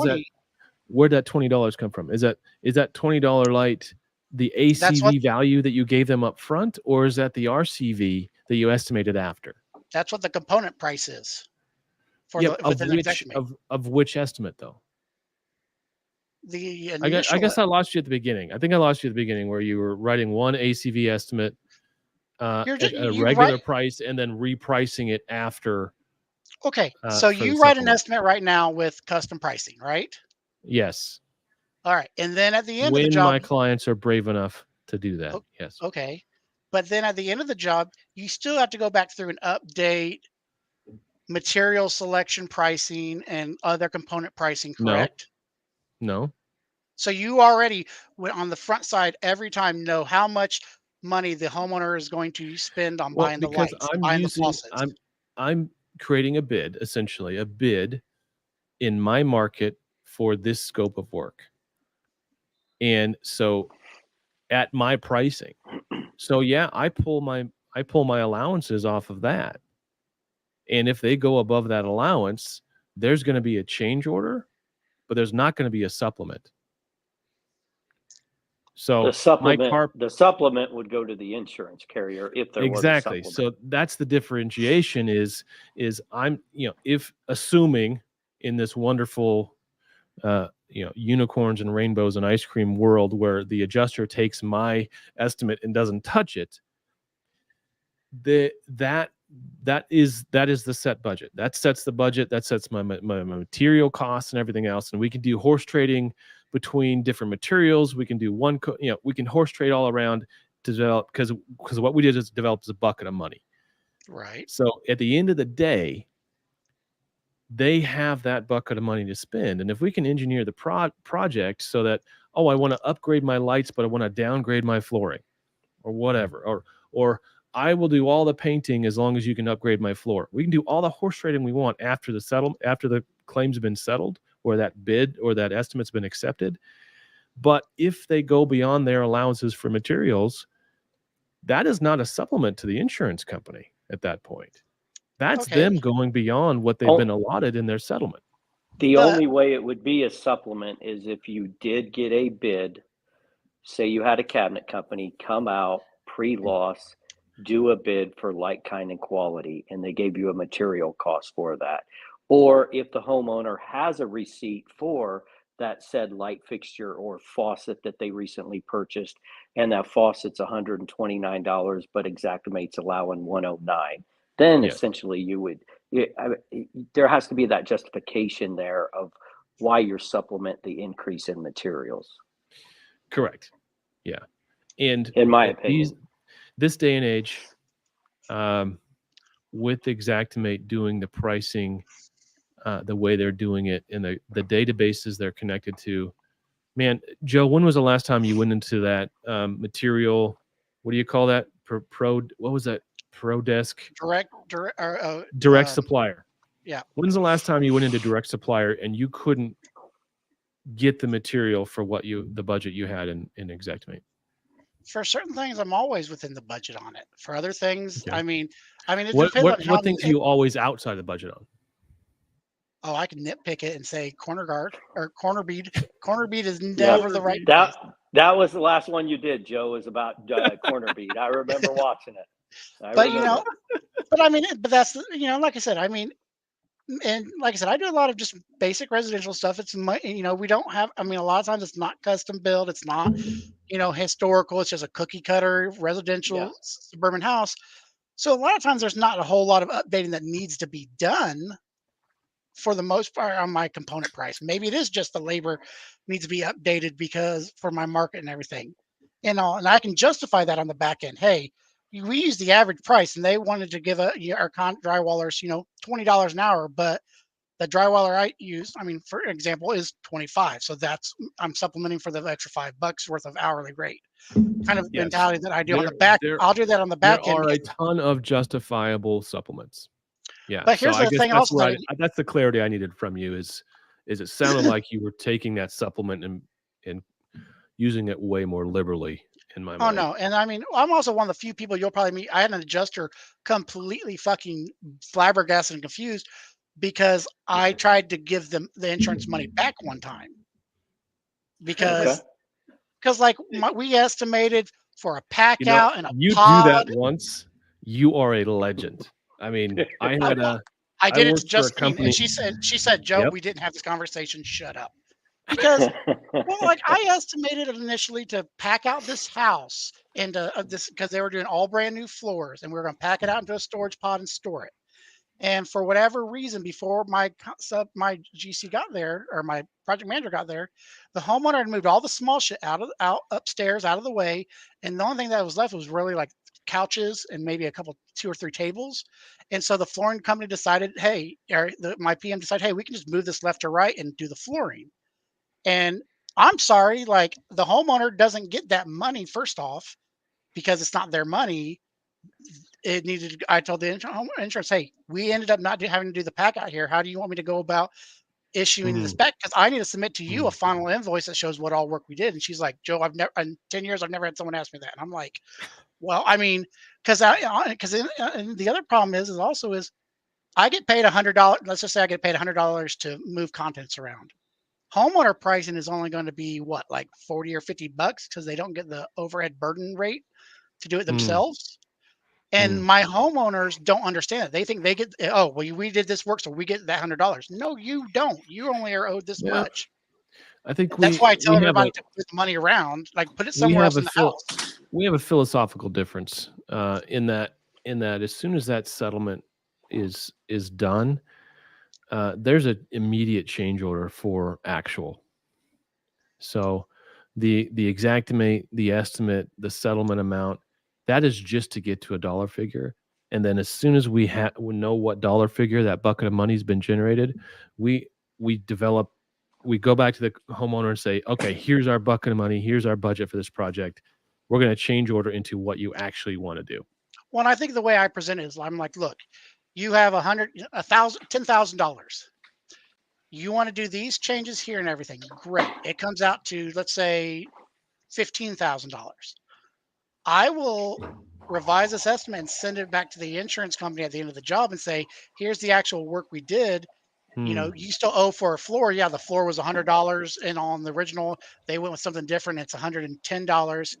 Speaker 2: that $20 come from? Is that $20 light the
Speaker 1: That's what
Speaker 2: ACV value that you gave them up front, or is that the RCV that you estimated after?
Speaker 1: that's what the component price is for
Speaker 2: Yeah,
Speaker 1: within Exactimate.
Speaker 2: of which estimate though?
Speaker 1: The
Speaker 2: I
Speaker 1: initial,
Speaker 2: guess I lost you at the beginning. I think I lost you at the beginning where you were writing one ACV estimate at a
Speaker 1: you
Speaker 2: regular
Speaker 1: write
Speaker 2: price and then repricing it after
Speaker 1: okay. So
Speaker 2: for the
Speaker 1: you write an
Speaker 2: supplement.
Speaker 1: estimate right now with custom pricing, right?
Speaker 2: Yes.
Speaker 1: All right, and then at the end of the
Speaker 2: When
Speaker 1: job,
Speaker 2: my clients are brave enough to do that.
Speaker 1: o-
Speaker 2: Yes.
Speaker 1: okay, but then at the end of the job, you still have to go back through and update material selection pricing and other component pricing,
Speaker 2: No.
Speaker 1: correct?
Speaker 2: No.
Speaker 1: So you already on the front side every time know how much money the homeowner is going to spend on
Speaker 2: Well,
Speaker 1: buying the
Speaker 2: because
Speaker 1: lights, buying the faucets.
Speaker 2: I'm creating a bid, essentially a bid in my market for this scope of work. And so at my pricing. So yeah, I pull my allowances off of that. And if they go above that allowance, there's going to be a change order, but there's not going to be a supplement. So
Speaker 5: The supplement would go to the insurance carrier if there was a
Speaker 2: exactly.
Speaker 5: supplement.
Speaker 2: So that's the differentiation is I'm, if assuming in this wonderful unicorns and rainbows and ice cream world where the adjuster takes my estimate and doesn't touch it, that is the set budget. That sets the budget. That sets my material costs and everything else. And we can do horse trading between different materials. We can do we can horse trade all around to develop, because what we did is develop a bucket of money.
Speaker 1: Right.
Speaker 2: So at the end of the day, they have that bucket of money to spend. And if we can engineer the project so that, I want to upgrade my lights, but I want to downgrade my flooring or whatever, or I will do all the painting as long as you can upgrade my floor. We can do all the horse trading we want after the claim's been settled, or that bid or that estimate's been accepted. But if they go beyond their allowances for materials, that is not a supplement to the insurance company at that point. That's them going beyond what they've been allotted in their settlement.
Speaker 5: The only way it would be a supplement is if you did get a bid, say you had a cabinet company come out pre-loss, do a bid for like, kind, and quality, and they gave you a material cost for that. Or if the homeowner has a receipt for that said light fixture or faucet that they recently purchased, and that faucet's $129, but Exactimate's allowing $109, then
Speaker 2: Yes.
Speaker 5: essentially there has to be that justification there of why you supplement the increase in materials.
Speaker 2: Correct. Yeah. And
Speaker 5: in my opinion,
Speaker 2: this day and age, with Exactimate doing the pricing the way they're doing it in the databases they're connected to, man, Joe, when was the last time you went into that material? What do you call that? What was that? ProDesk? Direct supplier.
Speaker 1: Yeah.
Speaker 2: When's the last time you went into direct supplier and you couldn't get the material for the budget you had in Exactimate?
Speaker 1: For certain things, I'm always within the budget on it. For other things,
Speaker 2: Okay.
Speaker 1: I mean, it
Speaker 2: what
Speaker 1: depends on
Speaker 2: what things are you always outside the budget on?
Speaker 1: Oh, I can nitpick it and say corner guard or corner bead. Corner bead is never the right price.
Speaker 5: That was the last one you did, Joe, was about corner bead. I remember watching it.
Speaker 1: But that's like I said, and like I said, I do a lot of just basic residential stuff. It's we don't have. A lot of times it's not custom built. It's not historical. It's just a cookie cutter residential suburban house. So a lot of times there's not a whole lot of updating that needs to be done. For the most part, on my component price, maybe it is just the labor needs to be updated because for my market and everything, and I can justify that on the back end. Hey, we use the average price, and they wanted to give our drywallers, $20 an hour, but the drywaller I use, for example, is 25. So I'm supplementing for the extra $5 worth of hourly rate. Kind of mentality that I do on the back. I'll do that on the back end.
Speaker 2: There are a ton of justifiable supplements. Yeah,
Speaker 1: but here's the thing. Also,
Speaker 2: that's the clarity I needed from you. Is it sounded like you were taking that supplement and using it way more liberally in my
Speaker 1: Oh
Speaker 2: mind.
Speaker 1: no, and I mean, I'm also one of the few people you'll probably meet. I had an adjuster completely fucking flabbergasted and confused because I tried to give them the insurance money back one time
Speaker 5: Okay.
Speaker 1: because like we estimated for a pack
Speaker 2: You know,
Speaker 1: out and a
Speaker 2: you do that
Speaker 1: pod.
Speaker 2: once, you are a legend. I mean, I
Speaker 1: I,
Speaker 2: had a
Speaker 1: I
Speaker 2: I
Speaker 1: did it to
Speaker 2: worked for a
Speaker 1: Justine,
Speaker 2: company.
Speaker 1: and she said, Joe,
Speaker 2: Yep.
Speaker 1: we didn't have this conversation. Shut up. Because well, like I estimated it initially to pack out this house into this because they were doing all brand new floors, and we were going to pack it out into a storage pod and store it. And for whatever reason, before my GC got there or my project manager got there, the homeowner had moved all the small shit out upstairs out of the way, and the only thing that was left was really like couches and maybe a couple 2 or 3 tables. And so the flooring company decided, hey, or my PM decided, hey, we can just move this left to right and do the flooring. And I'm sorry, like the homeowner doesn't get that money first off because it's not their money. It needed. I told the insurance, hey, we ended up not having to do the pack out here. How do you want me to go about issuing this
Speaker 2: Mm,
Speaker 1: back? Because I need to submit to you a
Speaker 2: mm.
Speaker 1: final invoice that shows what all work we did. And she's like, Joe, I've never in 10 years I've never had someone ask me that. And I'm like, well, I mean, because and the other problem is also is I get paid $100. Let's just say I get paid $100 to move contents around. Homeowner pricing is only going to be what, like 40 or $50 because they don't get the overhead burden rate to do it
Speaker 2: Mm,
Speaker 1: themselves. And
Speaker 2: mm.
Speaker 1: my homeowners don't understand it. They think they get, oh, well, we did this work, so we get that $100. No, you don't. You only are owed this
Speaker 2: Yeah,
Speaker 1: much.
Speaker 2: I think
Speaker 1: That's why I tell
Speaker 2: we have a
Speaker 1: everybody to move the money around, like put it
Speaker 2: we
Speaker 1: somewhere
Speaker 2: have
Speaker 1: else
Speaker 2: a
Speaker 1: in the house.
Speaker 2: we have a philosophical difference in that as soon as that settlement is done, there's an immediate change order for actual. So the exactimate, the estimate, the settlement amount, that is just to get to a dollar figure. And then as soon as we know what dollar figure that bucket of money has been generated, we we develop we go back to the homeowner and say, okay, here's our bucket of money, here's our budget for this project. We're going to change order into what you actually want to do.
Speaker 1: Well, I think the way I present it is I'm like, look, you have $10,000. You want to do these changes here and everything. Great. It comes out to, let's say, $15,000. I will revise this estimate and send it back to the insurance company at the end of the job and say, here's the actual work we did.
Speaker 2: Hmm.
Speaker 1: You still owe for a floor. Yeah, the floor was $100, and on the original, they went with something different. It's $110.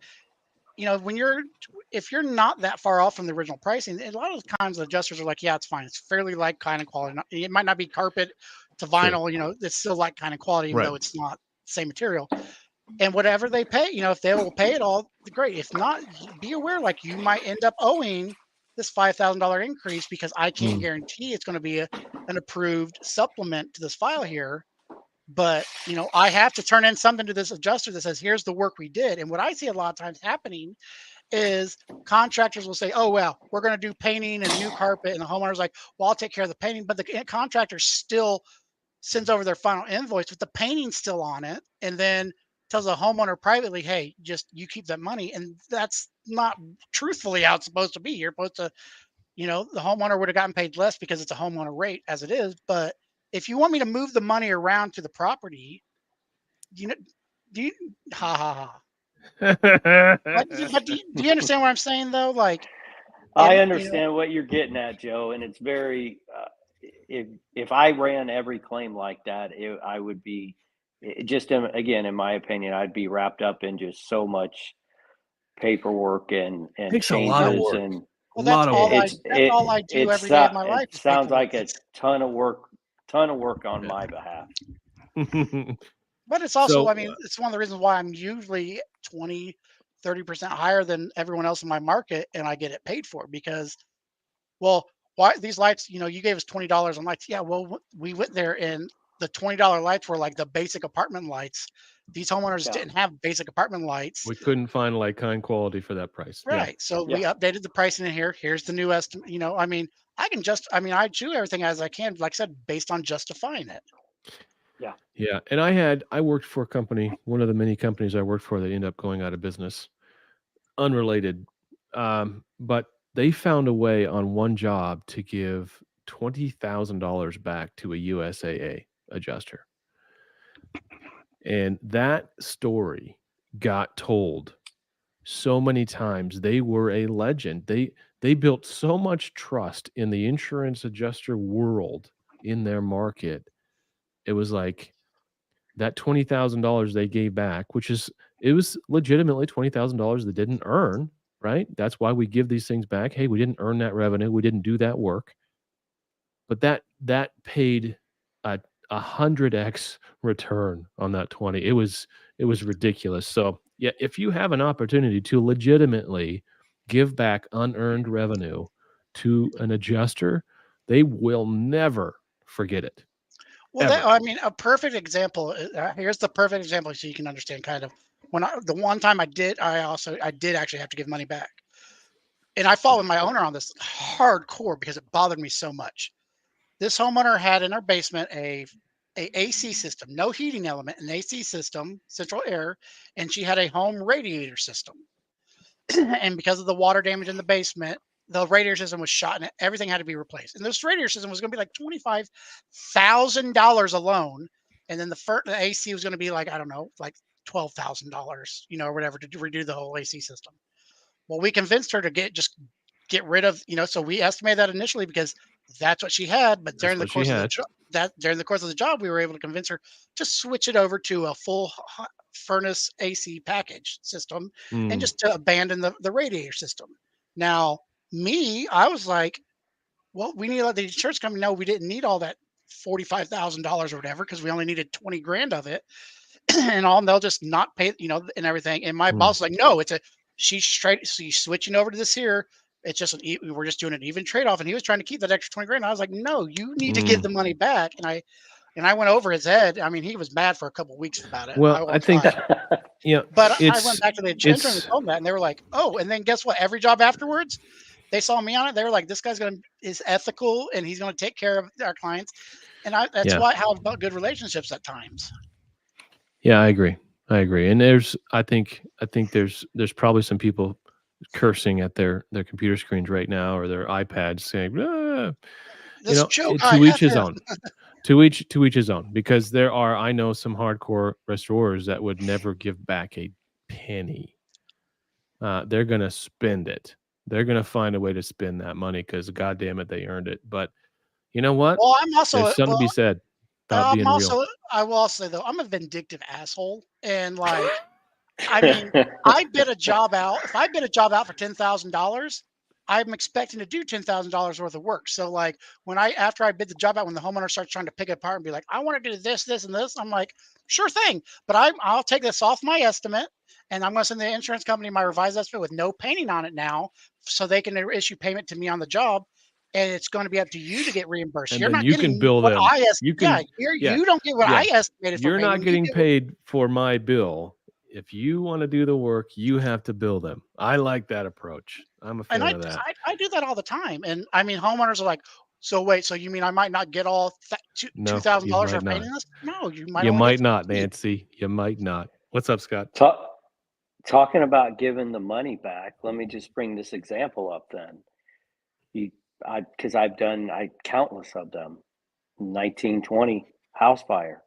Speaker 1: When if you're not that far off from the original pricing, a lot of times the adjusters are like, yeah, it's fine. It's fairly like kind of quality. It might not be carpet to
Speaker 2: Sure.
Speaker 1: vinyl, it's still like kind of quality, even
Speaker 2: Right.
Speaker 1: though it's not the same material. And whatever they pay, if they will pay it all, great. If not, be aware, like you might end up owing this $5,000 increase because I can't
Speaker 2: Hmm.
Speaker 1: guarantee it's going to be an approved supplement to this file here. But I have to turn in something to this adjuster that says, here's the work we did. And what I see a lot of times happening is contractors will say, oh, well, we're going to do painting and new carpet. And the homeowner's like, well, I'll take care of the painting. But the contractor still sends over their final invoice with the painting still on it. And then tells the homeowner privately, hey, just you keep that money. And that's not truthfully how it's supposed to be. You're supposed to, the homeowner would have gotten paid less because it's a homeowner rate as it is. But if you want me to move the money around to the property, you know, do you, ha ha ha. But do you understand what I'm saying though? Like,
Speaker 5: I
Speaker 1: and
Speaker 5: understand what you're getting at, Joe, and it's very. If I ran every claim like that, I would be just again, in my opinion, I'd be wrapped up in just so much paperwork and
Speaker 2: Takes a lot of
Speaker 5: changes,
Speaker 2: work.
Speaker 5: and
Speaker 2: A lot of work.
Speaker 1: that's all I do every day of my
Speaker 5: it
Speaker 1: life is
Speaker 5: sounds
Speaker 1: paperwork.
Speaker 5: like a ton of work on my behalf.
Speaker 1: But it's also,
Speaker 2: So
Speaker 1: I mean, it's one of the reasons why I'm usually 20, 30% higher than everyone else in my market, and I get it paid for because, well, why these lights, you gave us $20 on lights. Yeah, well, we went there and the $20 lights were like the basic apartment lights. These homeowners
Speaker 5: Yeah.
Speaker 1: didn't have basic apartment lights.
Speaker 2: we couldn't find like kind quality for that price. Yeah.
Speaker 1: Right. So
Speaker 5: Yeah.
Speaker 1: we updated the pricing in here. Here's the new estimate. I mean, I do everything as I can, like I said, based on justifying it.
Speaker 2: Yeah. And I worked for a company, one of the many companies I worked for that ended up going out of business, unrelated. But they found a way on one job to give $20,000 back to a USAA adjuster. And that story got told so many times they were a legend. They built so much trust in the insurance adjuster world in their market. It was like that $20,000 they gave back, it was legitimately $20,000 they didn't earn, right? That's why we give these things back. Hey, we didn't earn that revenue. We didn't do that work. But that paid a 100x return on that 20. It was ridiculous. So yeah, if you have an opportunity to legitimately give back unearned revenue to an adjuster, they will never forget it.
Speaker 1: Well,
Speaker 2: Ever.
Speaker 1: I mean, a perfect example. Here's the perfect example, so you can understand kind of the one time I did actually have to give money back, and I fought with my owner on this hardcore because it bothered me so much. This homeowner had in her basement a AC system, no heating element, an AC system, central air, and she had a home radiator system. And because of the water damage in the basement, the radiator system was shot and everything had to be replaced. And this radiator system was going to be like $25,000 alone. And then the AC was going to be like, I don't know, like $12,000, or whatever to redo the whole AC system. Well, we convinced her to get rid of, so we estimated that initially because that's what she had. But during the course of the job, we were able to convince her to switch it over to a full furnace AC package system and just to abandon the radiator system. Now, I was like, well, we need to let the insurance company know we didn't need all that $45,000 or whatever because we only needed 20 grand of it. And they'll just not pay, and everything. And my boss was like, no, she's switching over to this here. It's just we're just doing an even trade off. And he was trying to keep that extra 20 grand. And I was like, no, you need to give the money back. And I went over his head. I mean, he was mad for a couple of weeks about it.
Speaker 2: Well, I think,
Speaker 1: but I went back to the insurance and told them that, and they were like, oh, and then guess what? Every job afterwards, they saw me on it. They were like, this guy's is ethical and he's going to take care of our clients. And that's how I've built good relationships at times.
Speaker 2: Yeah, I agree. And I think there's probably some people cursing at their computer screens right now or their iPads saying, to each his own. To each his own, because I know some hardcore restorers that would never give back a penny. They're going to spend it. They're going to find a way to spend that money because God damn it, they earned it. But you know what?
Speaker 1: Well, I'm also
Speaker 2: there's something to be said.
Speaker 1: I will also say though, I'm a vindictive asshole, and like, I mean, I bid a job out. If I bid a job out for $10,000, I'm expecting to do $10,000 worth of work. So like, after I bid the job out, when the homeowner starts trying to pick it apart and be like, I want to do this, this, and this, I'm like, sure thing, but I'll take this off my estimate, and I'm going to send the insurance company my revised estimate with no painting on it now, so they can issue payment to me on the job. And it's going to be up to you to get reimbursed.
Speaker 2: And
Speaker 1: you're
Speaker 2: then
Speaker 1: not
Speaker 2: you
Speaker 1: getting
Speaker 2: can bill
Speaker 1: what
Speaker 2: them.
Speaker 1: I estimated. You don't get what I estimated.
Speaker 2: You're not getting paid for my bill. If you want to do the work, you have to bill them. I like that approach. I'm a fan of that.
Speaker 1: I do that all the time. And I mean, homeowners are like, so wait, so you mean I might not get all $2,000 for painting this? No, you might.
Speaker 2: You might not, Nancy. You might not. What's up, Scott?
Speaker 5: Talking about giving the money back. Let me just bring this example up then. Because I've done countless of them. 1920 house fire,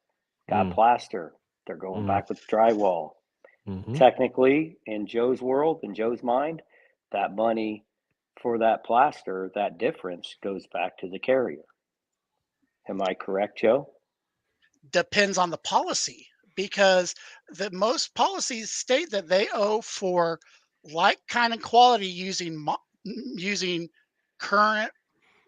Speaker 5: got plaster. They're going back with drywall. Technically, in Joe's world, in Joe's mind, that money for that plaster, that difference goes back to the carrier. Am I correct, Joe?
Speaker 1: Depends on the policy, because most policies state that they owe for like, kind, and quality using current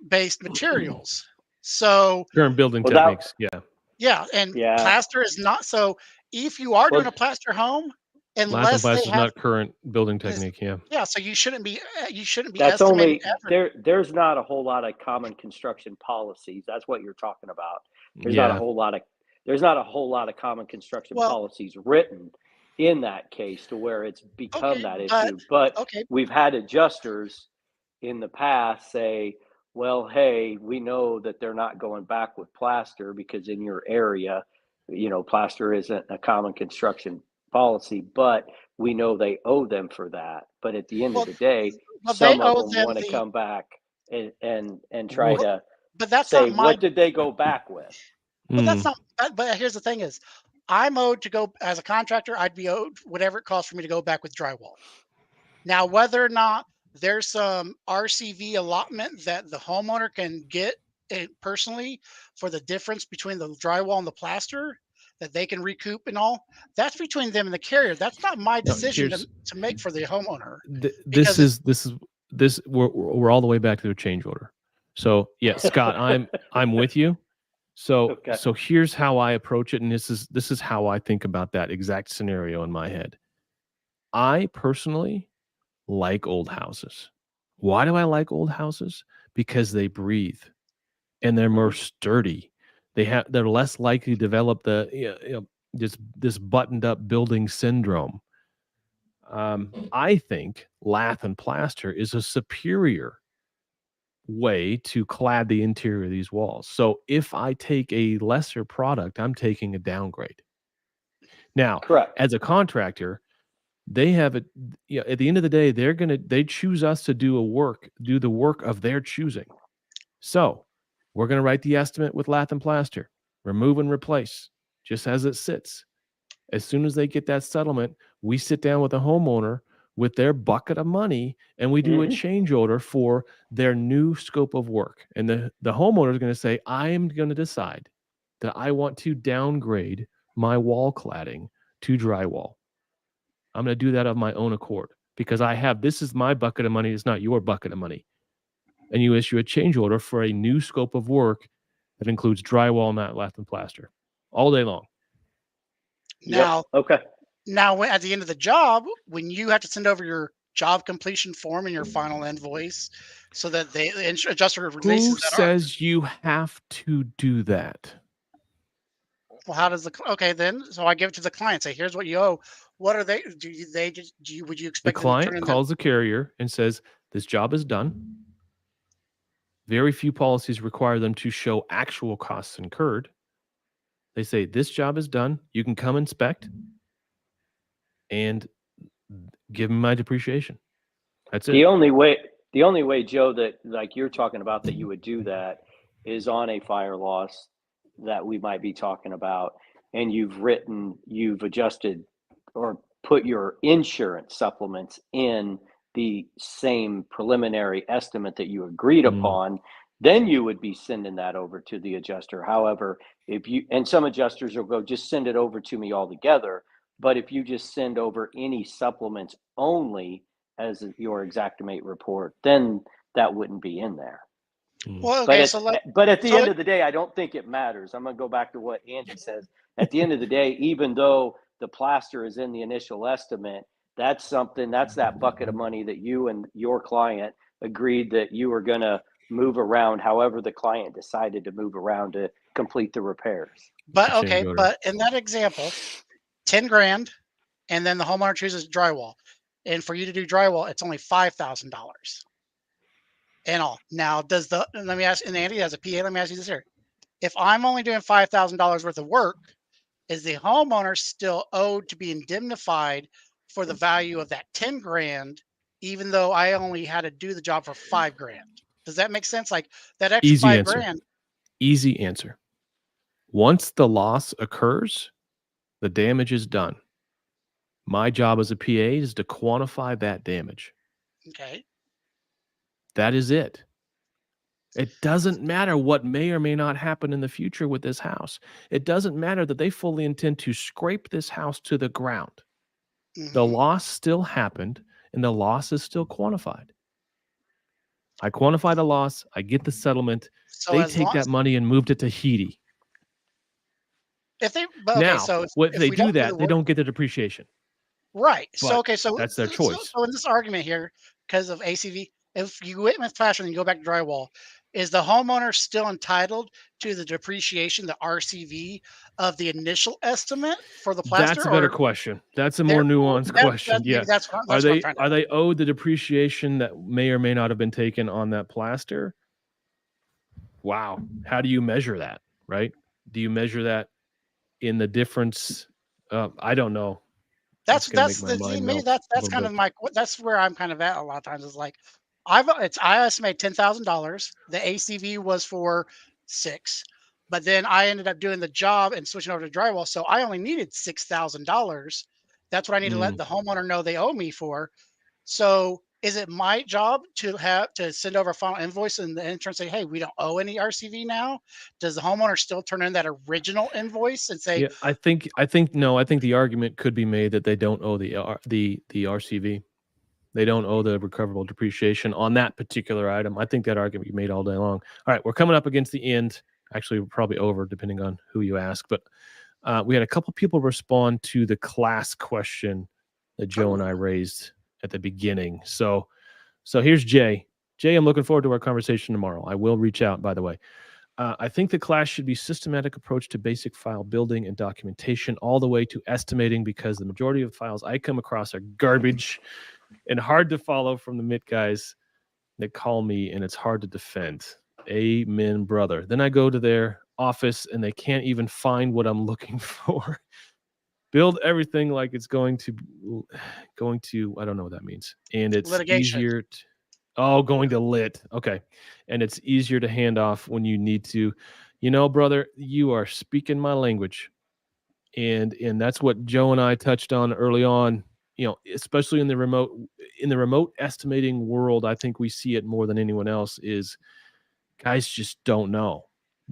Speaker 1: based materials. So
Speaker 2: current building techniques.
Speaker 1: And plaster is not. So if you are doing a plaster home, unless
Speaker 2: plaster is not current building technique.
Speaker 1: So you shouldn't be
Speaker 5: that's only there's not a whole lot of common construction policies. That's what you're talking about. There's not a whole lot of common construction policies written in that case to where it's become that issue. But we've had adjusters in the past say, well, hey, we know that they're not going back with plaster because in your area, plaster isn't a common construction policy, but we know they owe them for that. But at the end of the day, some of them want to come back and try to
Speaker 1: but that's
Speaker 5: say,
Speaker 1: not
Speaker 5: what did they go back with?
Speaker 1: But that's not. But here's the thing: is I'm owed to go as a contractor. I'd be owed whatever it costs for me to go back with drywall. Now, whether or not there's some RCV allotment that the homeowner can get it personally for the difference between the drywall and the plaster that they can recoup and all, that's between them and the carrier. That's not my
Speaker 2: No,
Speaker 1: decision to make for the homeowner
Speaker 2: this
Speaker 1: because it's
Speaker 2: is we're all the way back to a change order. So yeah, Scott, I'm with you. So
Speaker 5: Okay.
Speaker 2: so here's how I approach it, and this is how I think about that exact scenario in my head. I personally like old houses. Why do I like old houses? Because they breathe and they're more sturdy. They're less likely to develop the this buttoned up building syndrome. I think lath and plaster is a superior way to clad the interior of these walls. So if I take a lesser product, I'm taking a downgrade. Now,
Speaker 5: Correct.
Speaker 2: as a contractor, they have it. At the end of the day, they choose us to do the work of their choosing. So we're gonna write the estimate with lath and plaster, remove and replace, just as it sits. As soon as they get that settlement, we sit down with the homeowner with their bucket of money and we do a change order for their new scope of work. And the homeowner is going to say, I am going to decide that I want to downgrade my wall cladding to drywall. I'm going to do that of my own accord because this is my bucket of money. It's not your bucket of money. And you issue a change order for a new scope of work that includes drywall, not lath and plaster all day long.
Speaker 1: now,
Speaker 5: Okay.
Speaker 1: now at the end of the job, when you have to send over your job completion form and your final invoice so that the adjuster
Speaker 2: Who
Speaker 1: releases that
Speaker 2: says you have to do that?
Speaker 1: well, how does okay then? So I give it to the client. Say, here's what you owe. What are they? Would you
Speaker 2: The
Speaker 1: expect them to turn
Speaker 2: client
Speaker 1: in
Speaker 2: calls the carrier and says, this job is done. Very few policies require them to show actual costs incurred. They say, this job is done. You can come inspect and give me my depreciation. That's it.
Speaker 5: The only way, Joe, that like you're talking about that you would do that is on a fire loss that we might be talking about, and you've adjusted or put your insurance supplements in the same preliminary estimate that you agreed upon, then you would be sending that over to the adjuster. However, and some adjusters will go, just send it over to me all together. But if you just send over any supplements only as your Xactimate report, then that wouldn't be in there.
Speaker 1: Well, okay,
Speaker 5: But at the end of the day, I don't think it matters. I'm going to go back to what Andy says. At the end of the day, even though the plaster is in the initial estimate, that's that bucket of money that you and your client agreed that you were going to move around however the client decided to move around to complete the repairs.
Speaker 1: but in that example, 10 grand, and then the homeowner chooses drywall. And for you to do drywall, it's only $5,000 and all. Now, let me ask, and Andy, as a PA, let me ask you this here. If I'm only doing $5,000 worth of work, is the homeowner still owed to be indemnified for the value of that 10 grand, even though I only had to do the job for 5 grand? Does that make sense? Like that extra
Speaker 2: Easy
Speaker 1: 5
Speaker 2: answer.
Speaker 1: grand.
Speaker 2: Easy answer. Once the loss occurs, the damage is done. My job as a PA is to quantify that damage.
Speaker 1: Okay.
Speaker 2: That is it. It doesn't matter what may or may not happen in the future with this house. It doesn't matter that they fully intend to scrape this house to the ground. The loss still happened, and the loss is still quantified. I quantify the loss. I get the settlement.
Speaker 1: So
Speaker 2: they take that money and moved it to Tahiti.
Speaker 1: If they
Speaker 2: if they do that, they don't get the depreciation.
Speaker 1: Right.
Speaker 2: But so that's their choice.
Speaker 1: So in this argument here, because of ACV, if you went with plaster and you go back to drywall, is the homeowner still entitled to the depreciation, the RCV of the initial estimate for the plaster?
Speaker 2: That's a better question. That's a more nuanced question.
Speaker 1: That's
Speaker 2: are they owed the depreciation that may or may not have been taken on that plaster? Wow. How do you measure that? Right? Do you measure that in the difference? I don't know.
Speaker 1: That's kind of that's where I'm kind of at a lot of times. Is like I estimate $10,000. The ACV was for 6. But then I ended up doing the job and switching over to drywall. So I only needed $6,000. That's what I need to let the homeowner know they owe me for. So is it my job to have to send over a final invoice and the insurance say, hey, we don't owe any RCV now? Does the homeowner still turn in that original invoice and say,
Speaker 2: Yeah, I think no, I think the argument could be made that they don't owe the RCV. They don't owe the recoverable depreciation on that particular item. I think that argument you made all day long. All right, we're coming up against the end. Actually, we're probably over, depending on who you ask. But we had a couple people respond to the class question that Joe and I raised at the beginning. So here's Jay. Jay, I'm looking forward to our conversation tomorrow. I will reach out, by the way. I think the class should be systematic approach to basic file building and documentation all the way to estimating, because the majority of files I come across are garbage and hard to follow from the MIT guys that call me, and it's hard to defend. Amen, brother. Then I go to their office and they can't even find what I'm looking for. Build everything like it's going to, I don't know what that means. And it's
Speaker 1: litigation?
Speaker 2: easier going to lit. Okay. And it's easier to hand off when you need to. Brother, you are speaking my language. And that's what Joe and I touched on early on. Especially in the remote estimating world, I think we see it more than anyone else is guys just don't know.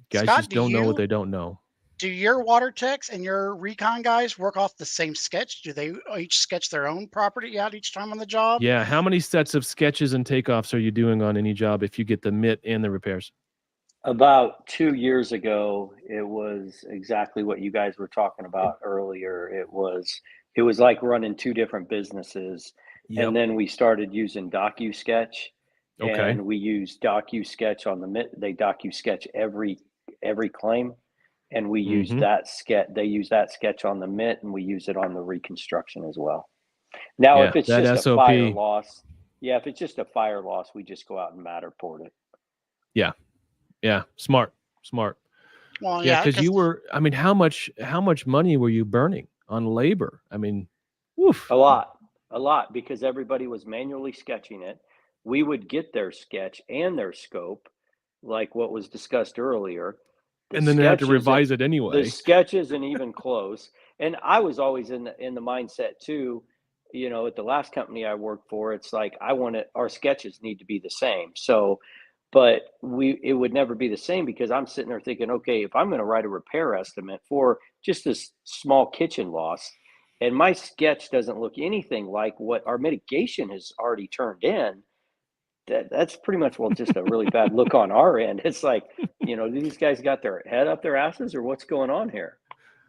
Speaker 2: Guys
Speaker 1: Scott,
Speaker 2: just don't know what they don't know.
Speaker 1: Do your water techs and your recon guys work off the same sketch? Do they each sketch their own property out each time on the job?
Speaker 2: Yeah. How many sets of sketches and takeoffs are you doing on any job if you get the MIT and the repairs?
Speaker 5: About 2 years ago, it was exactly what you guys were talking about earlier. It was like running two different businesses.
Speaker 2: Yep.
Speaker 5: And then we started using DocuSketch.
Speaker 2: Okay.
Speaker 5: And we use DocuSketch on the MIT. They DocuSketch every claim. And we use that sketch. They use that sketch on the MIT, and we use it on the reconstruction as well. Now, if it's just
Speaker 2: SOP.
Speaker 5: a fire loss, if it's just a fire loss, we just go out and Matterport it.
Speaker 2: Yeah. Smart.
Speaker 1: Well,
Speaker 2: Yeah, because you were. I mean, how much money were you burning on labor? I mean, woof.
Speaker 5: A lot, because everybody was manually sketching it. We would get their sketch and their scope, like what was discussed earlier.
Speaker 2: And then they had to revise it anyway.
Speaker 5: The sketch isn't even close. And I was always in the mindset too, at the last company I worked for, it's like our sketches need to be the same. So, but it would never be the same, because I'm sitting there thinking, okay, if I'm going to write a repair estimate for just this small kitchen loss, and my sketch doesn't look anything like what our mitigation has already turned in, that's pretty much, just a really bad look on our end. It's like, do these guys got their head up their asses, or what's going on here?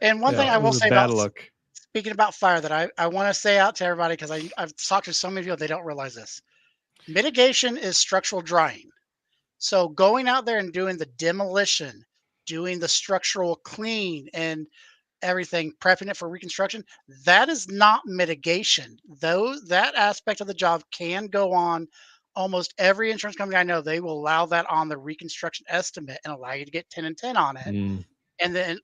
Speaker 1: And one thing I will say about
Speaker 2: look.
Speaker 1: Speaking about fire that I want to say out to everybody, because I've talked to so many people, they don't realize this. Mitigation is structural drying. So going out there and doing the demolition, doing the structural clean and everything, prepping it for reconstruction, that is not mitigation. Though that aspect of the job can go on almost every insurance company I know, they will allow that on the reconstruction estimate and allow you to get 10 and 10 on it. And then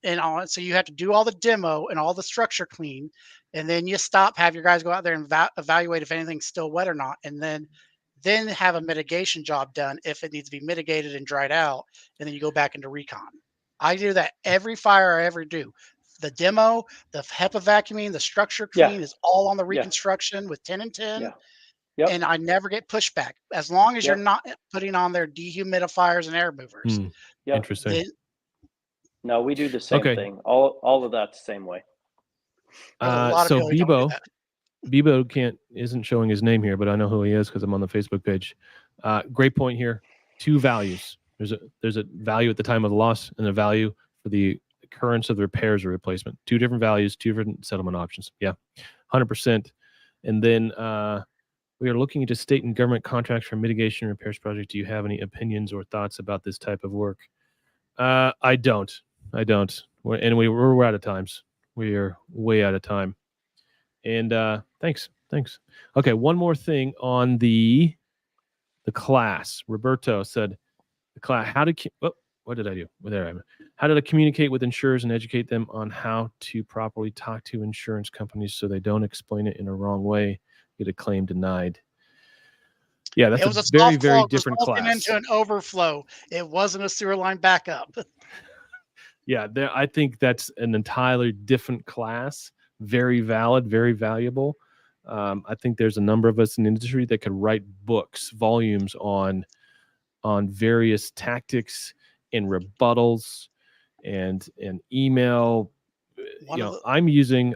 Speaker 1: so you have to do all the demo and all the structure clean, and then you stop, have your guys go out there and evaluate if anything's still wet or not, and then have a mitigation job done if it needs to be mitigated and dried out, and then you go back into recon. I do that every fire I ever do. The demo, the HEPA vacuuming, the structure clean is all on the reconstruction with 10 and 10.
Speaker 5: Yeah. Yep.
Speaker 1: And I never get pushback as long as you're not putting on their dehumidifiers and air movers.
Speaker 2: Interesting.
Speaker 5: No, we do the same thing. All of that the same way.
Speaker 2: So Bebo isn't showing his name here, but I know who he is because I'm on the Facebook page. Great point here. Two values. There's a value at the time of the loss and a value for the occurrence of the repairs or replacement. Two different values, two different settlement options. Yeah, 100%. And then we are looking into state and government contracts for mitigation and repairs projects. Do you have any opinions or thoughts about this type of work? I don't. We're out of times. We are way out of time. And thanks. Okay, one more thing on the class. Roberto said the class. What did I do? Well, there I am. How did I communicate with insurers and educate them on how to properly talk to insurance companies so they don't explain it in a wrong way, get a claim denied? Yeah, that's a very, very different class.
Speaker 1: Into an overflow. It wasn't a sewer line backup.
Speaker 2: Yeah, I think that's an entirely different class. Very valid, very valuable. I think there's a number of us in the industry that could write books, volumes on various tactics and rebuttals and email.
Speaker 1: One of the
Speaker 2: I'm using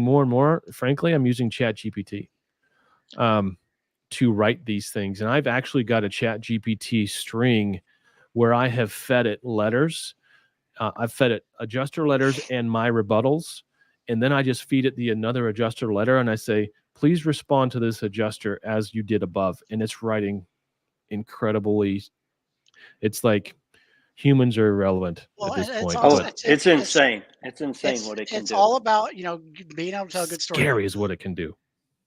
Speaker 2: more and more. Frankly, I'm using Chat GPT to write these things, and I've actually got a Chat GPT string where I have fed it letters. I've fed it adjuster letters and my rebuttals, and then I just feed it another adjuster letter, and I say, please respond to this adjuster as you did above, and it's writing incredibly. It's like humans are irrelevant
Speaker 1: well,
Speaker 2: at this
Speaker 1: and it's
Speaker 2: point.
Speaker 1: also
Speaker 5: Oh,
Speaker 2: But
Speaker 5: it's insane. It's insane what it can
Speaker 1: it's
Speaker 5: do.
Speaker 1: all about, you know, being able to tell a good story.
Speaker 2: scary is what it can do.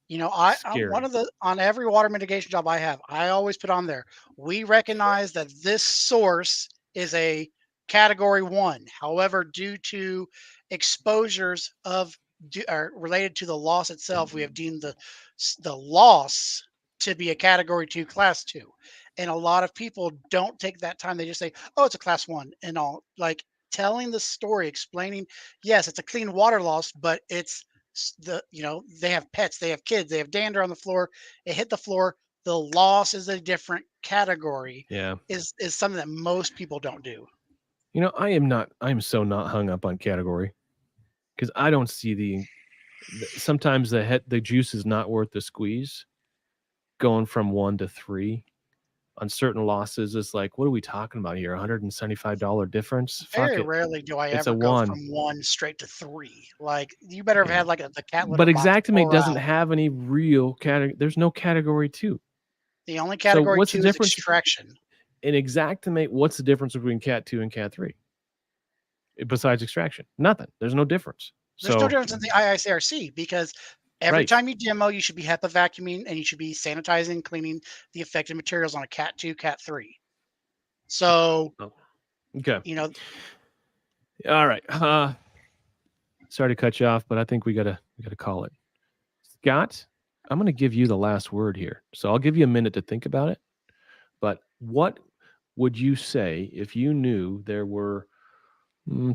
Speaker 1: You know, one
Speaker 2: Scary.
Speaker 1: of the on every water mitigation job I have, I always put on there, we recognize that this source is a category 1. However, due to exposures are related to the loss itself, we have deemed the loss to be a category 2 class 2. And a lot of people don't take that time. They just say, "Oh, it's a class 1." And all, like, telling the story, explaining, yes, it's a clean water loss, but it's they have pets, they have kids, they have dander on the floor, it hit the floor, the loss is a different category,
Speaker 2: Yeah.
Speaker 1: is something that most people don't do.
Speaker 2: I am so not hung up on category because I don't see sometimes the juice is not worth the squeeze. Going from 1 to 3 on certain losses is like, what are we talking about here? $175 difference? Fuck
Speaker 1: Very
Speaker 2: it.
Speaker 1: rarely do I
Speaker 2: It's a
Speaker 1: ever go
Speaker 2: 1.
Speaker 1: from 1 straight to 3. Like, you better have
Speaker 2: Yeah.
Speaker 1: had like the cat litter
Speaker 2: But
Speaker 1: box
Speaker 2: Exactimate
Speaker 1: pour
Speaker 2: doesn't
Speaker 1: out.
Speaker 2: have any real category. There's no category 2.
Speaker 1: The only
Speaker 2: So
Speaker 1: category
Speaker 2: what's the
Speaker 1: 2 is
Speaker 2: difference
Speaker 1: extraction.
Speaker 2: in Exactimate? What's the difference between Cat 2 and Cat 3? Besides extraction? Nothing. There's no difference.
Speaker 1: There's no
Speaker 2: So,
Speaker 1: difference in the IICRC because every
Speaker 2: right.
Speaker 1: time you demo, you should be HEPA vacuuming and you should be sanitizing, cleaning the affected materials on a Cat 2, Cat 3. So,
Speaker 2: Oh, okay.
Speaker 1: you know,
Speaker 2: All right. Sorry to cut you off, but I think we gotta call it. Scott, I'm gonna give you the last word here. So I'll give you a minute to think about it. But what would you say if you knew there were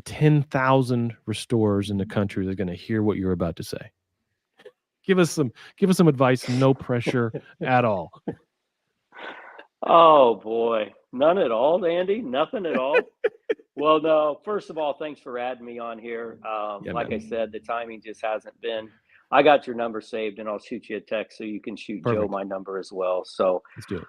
Speaker 2: 10,000 restorers in the country that are going to hear what you're about to say? Give us some advice, no pressure at all.
Speaker 5: Oh boy, none at all, Andy. Nothing at all. Well, no. First of all, thanks for adding me on here.
Speaker 2: Yeah,
Speaker 5: Like I
Speaker 2: man.
Speaker 5: said, the timing just hasn't been. I got your number saved, and I'll shoot you a text so you can shoot Joe
Speaker 2: Perfect.
Speaker 5: my number as well. So,
Speaker 2: Let's do it.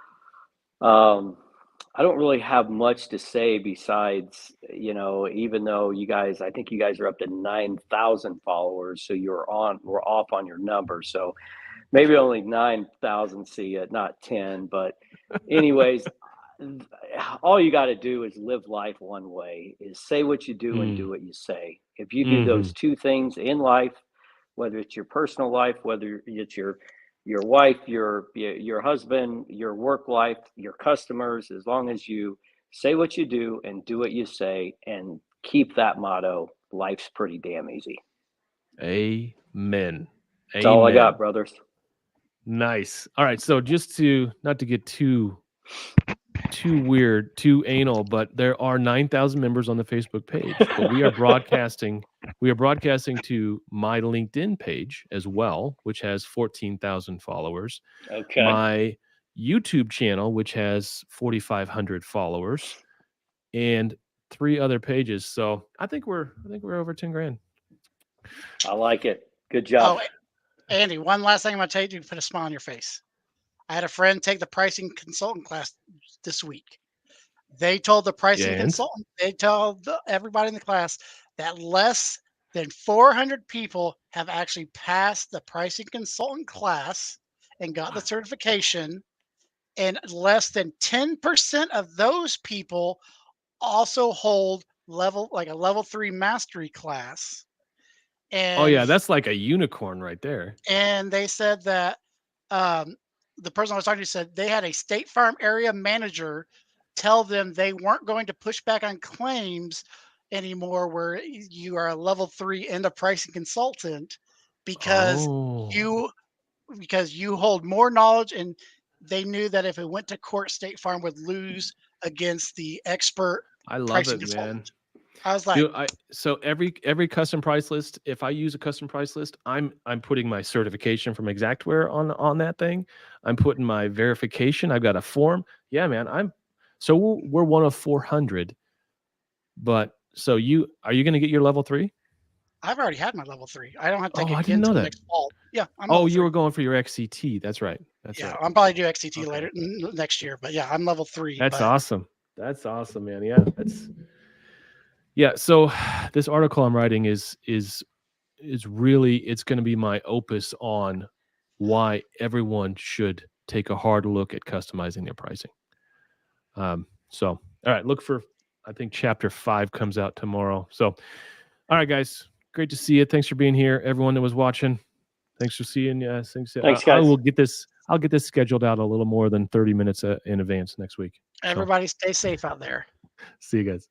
Speaker 5: I don't really have much to say besides, even though I think you guys are up to 9,000 followers, so we're off on your number. So maybe only 9,000 see it, not 10. But anyways, all you got to do is live life one way, is say what you do and do what you say. If you do those two things in life, whether it's your personal life, whether it's your wife, your husband, your work life, your customers, as long as you say what you do and do what you say and keep that motto, life's pretty damn easy.
Speaker 2: Amen.
Speaker 5: That's all I
Speaker 2: Amen.
Speaker 5: got, brothers.
Speaker 2: Nice. All right. So just to not to get too weird, too anal, but there are 9,000 members on the Facebook page. But we are broadcasting to my LinkedIn page as well, which has 14,000 followers.
Speaker 5: Okay.
Speaker 2: My YouTube channel, which has 4,500 followers, and 3 other pages. So I think we're over 10 grand.
Speaker 5: I like it. Good job.
Speaker 1: oh, Andy, one last thing I'm going to tell you to put a smile on your face. I had a friend take the pricing consultant class this week. They told the pricing consultant, they told everybody in the class that less than 400 people have actually passed the pricing consultant class and got the certification. And less than 10% of those people also hold a level 3 mastery class.
Speaker 2: Oh
Speaker 1: And
Speaker 2: yeah, that's like a unicorn right there.
Speaker 1: and they said that the person I was talking to said they had a State Farm area manager tell them they weren't going to push back on claims anymore where you are a level 3 end of pricing consultant because
Speaker 2: Oh,
Speaker 1: you hold more knowledge, and they knew that if it went to court, State Farm would lose against the expert
Speaker 2: I love
Speaker 1: pricing
Speaker 2: it, man.
Speaker 1: consultant. I was like,
Speaker 2: Dude, so every custom price list, if I use a custom price list, I'm putting my certification from Exactware on that thing. I'm putting my verification. I've got a form. Yeah, man. We're one of 400. But so are you going to get your level 3?
Speaker 1: I've already had my level 3. I don't have to take
Speaker 2: Oh,
Speaker 1: it
Speaker 2: I
Speaker 1: again
Speaker 2: didn't know
Speaker 1: until
Speaker 2: that.
Speaker 1: next fall. Yeah, I'm
Speaker 2: Oh,
Speaker 1: level
Speaker 2: you
Speaker 1: 3.
Speaker 2: were going for your XCT. That's right. That's
Speaker 1: Yeah,
Speaker 2: right.
Speaker 1: I'm probably do XCT
Speaker 2: Okay.
Speaker 1: later next year. But yeah, I'm level 3.
Speaker 2: That's
Speaker 1: But
Speaker 2: awesome. That's awesome, man. Yeah. So this article I'm writing is really, it's going to be my opus on why everyone should take a hard look at customizing their pricing. So, all right, look for, I think chapter 5 comes out tomorrow. So, all right, guys, great to see you. Thanks for being here. Everyone that was watching, thanks for seeing.
Speaker 5: Thanks,
Speaker 2: I
Speaker 5: guys.
Speaker 2: will get this. I'll get this scheduled out a little more than 30 minutes in advance next week.
Speaker 1: everybody stay safe out there.
Speaker 2: See you guys.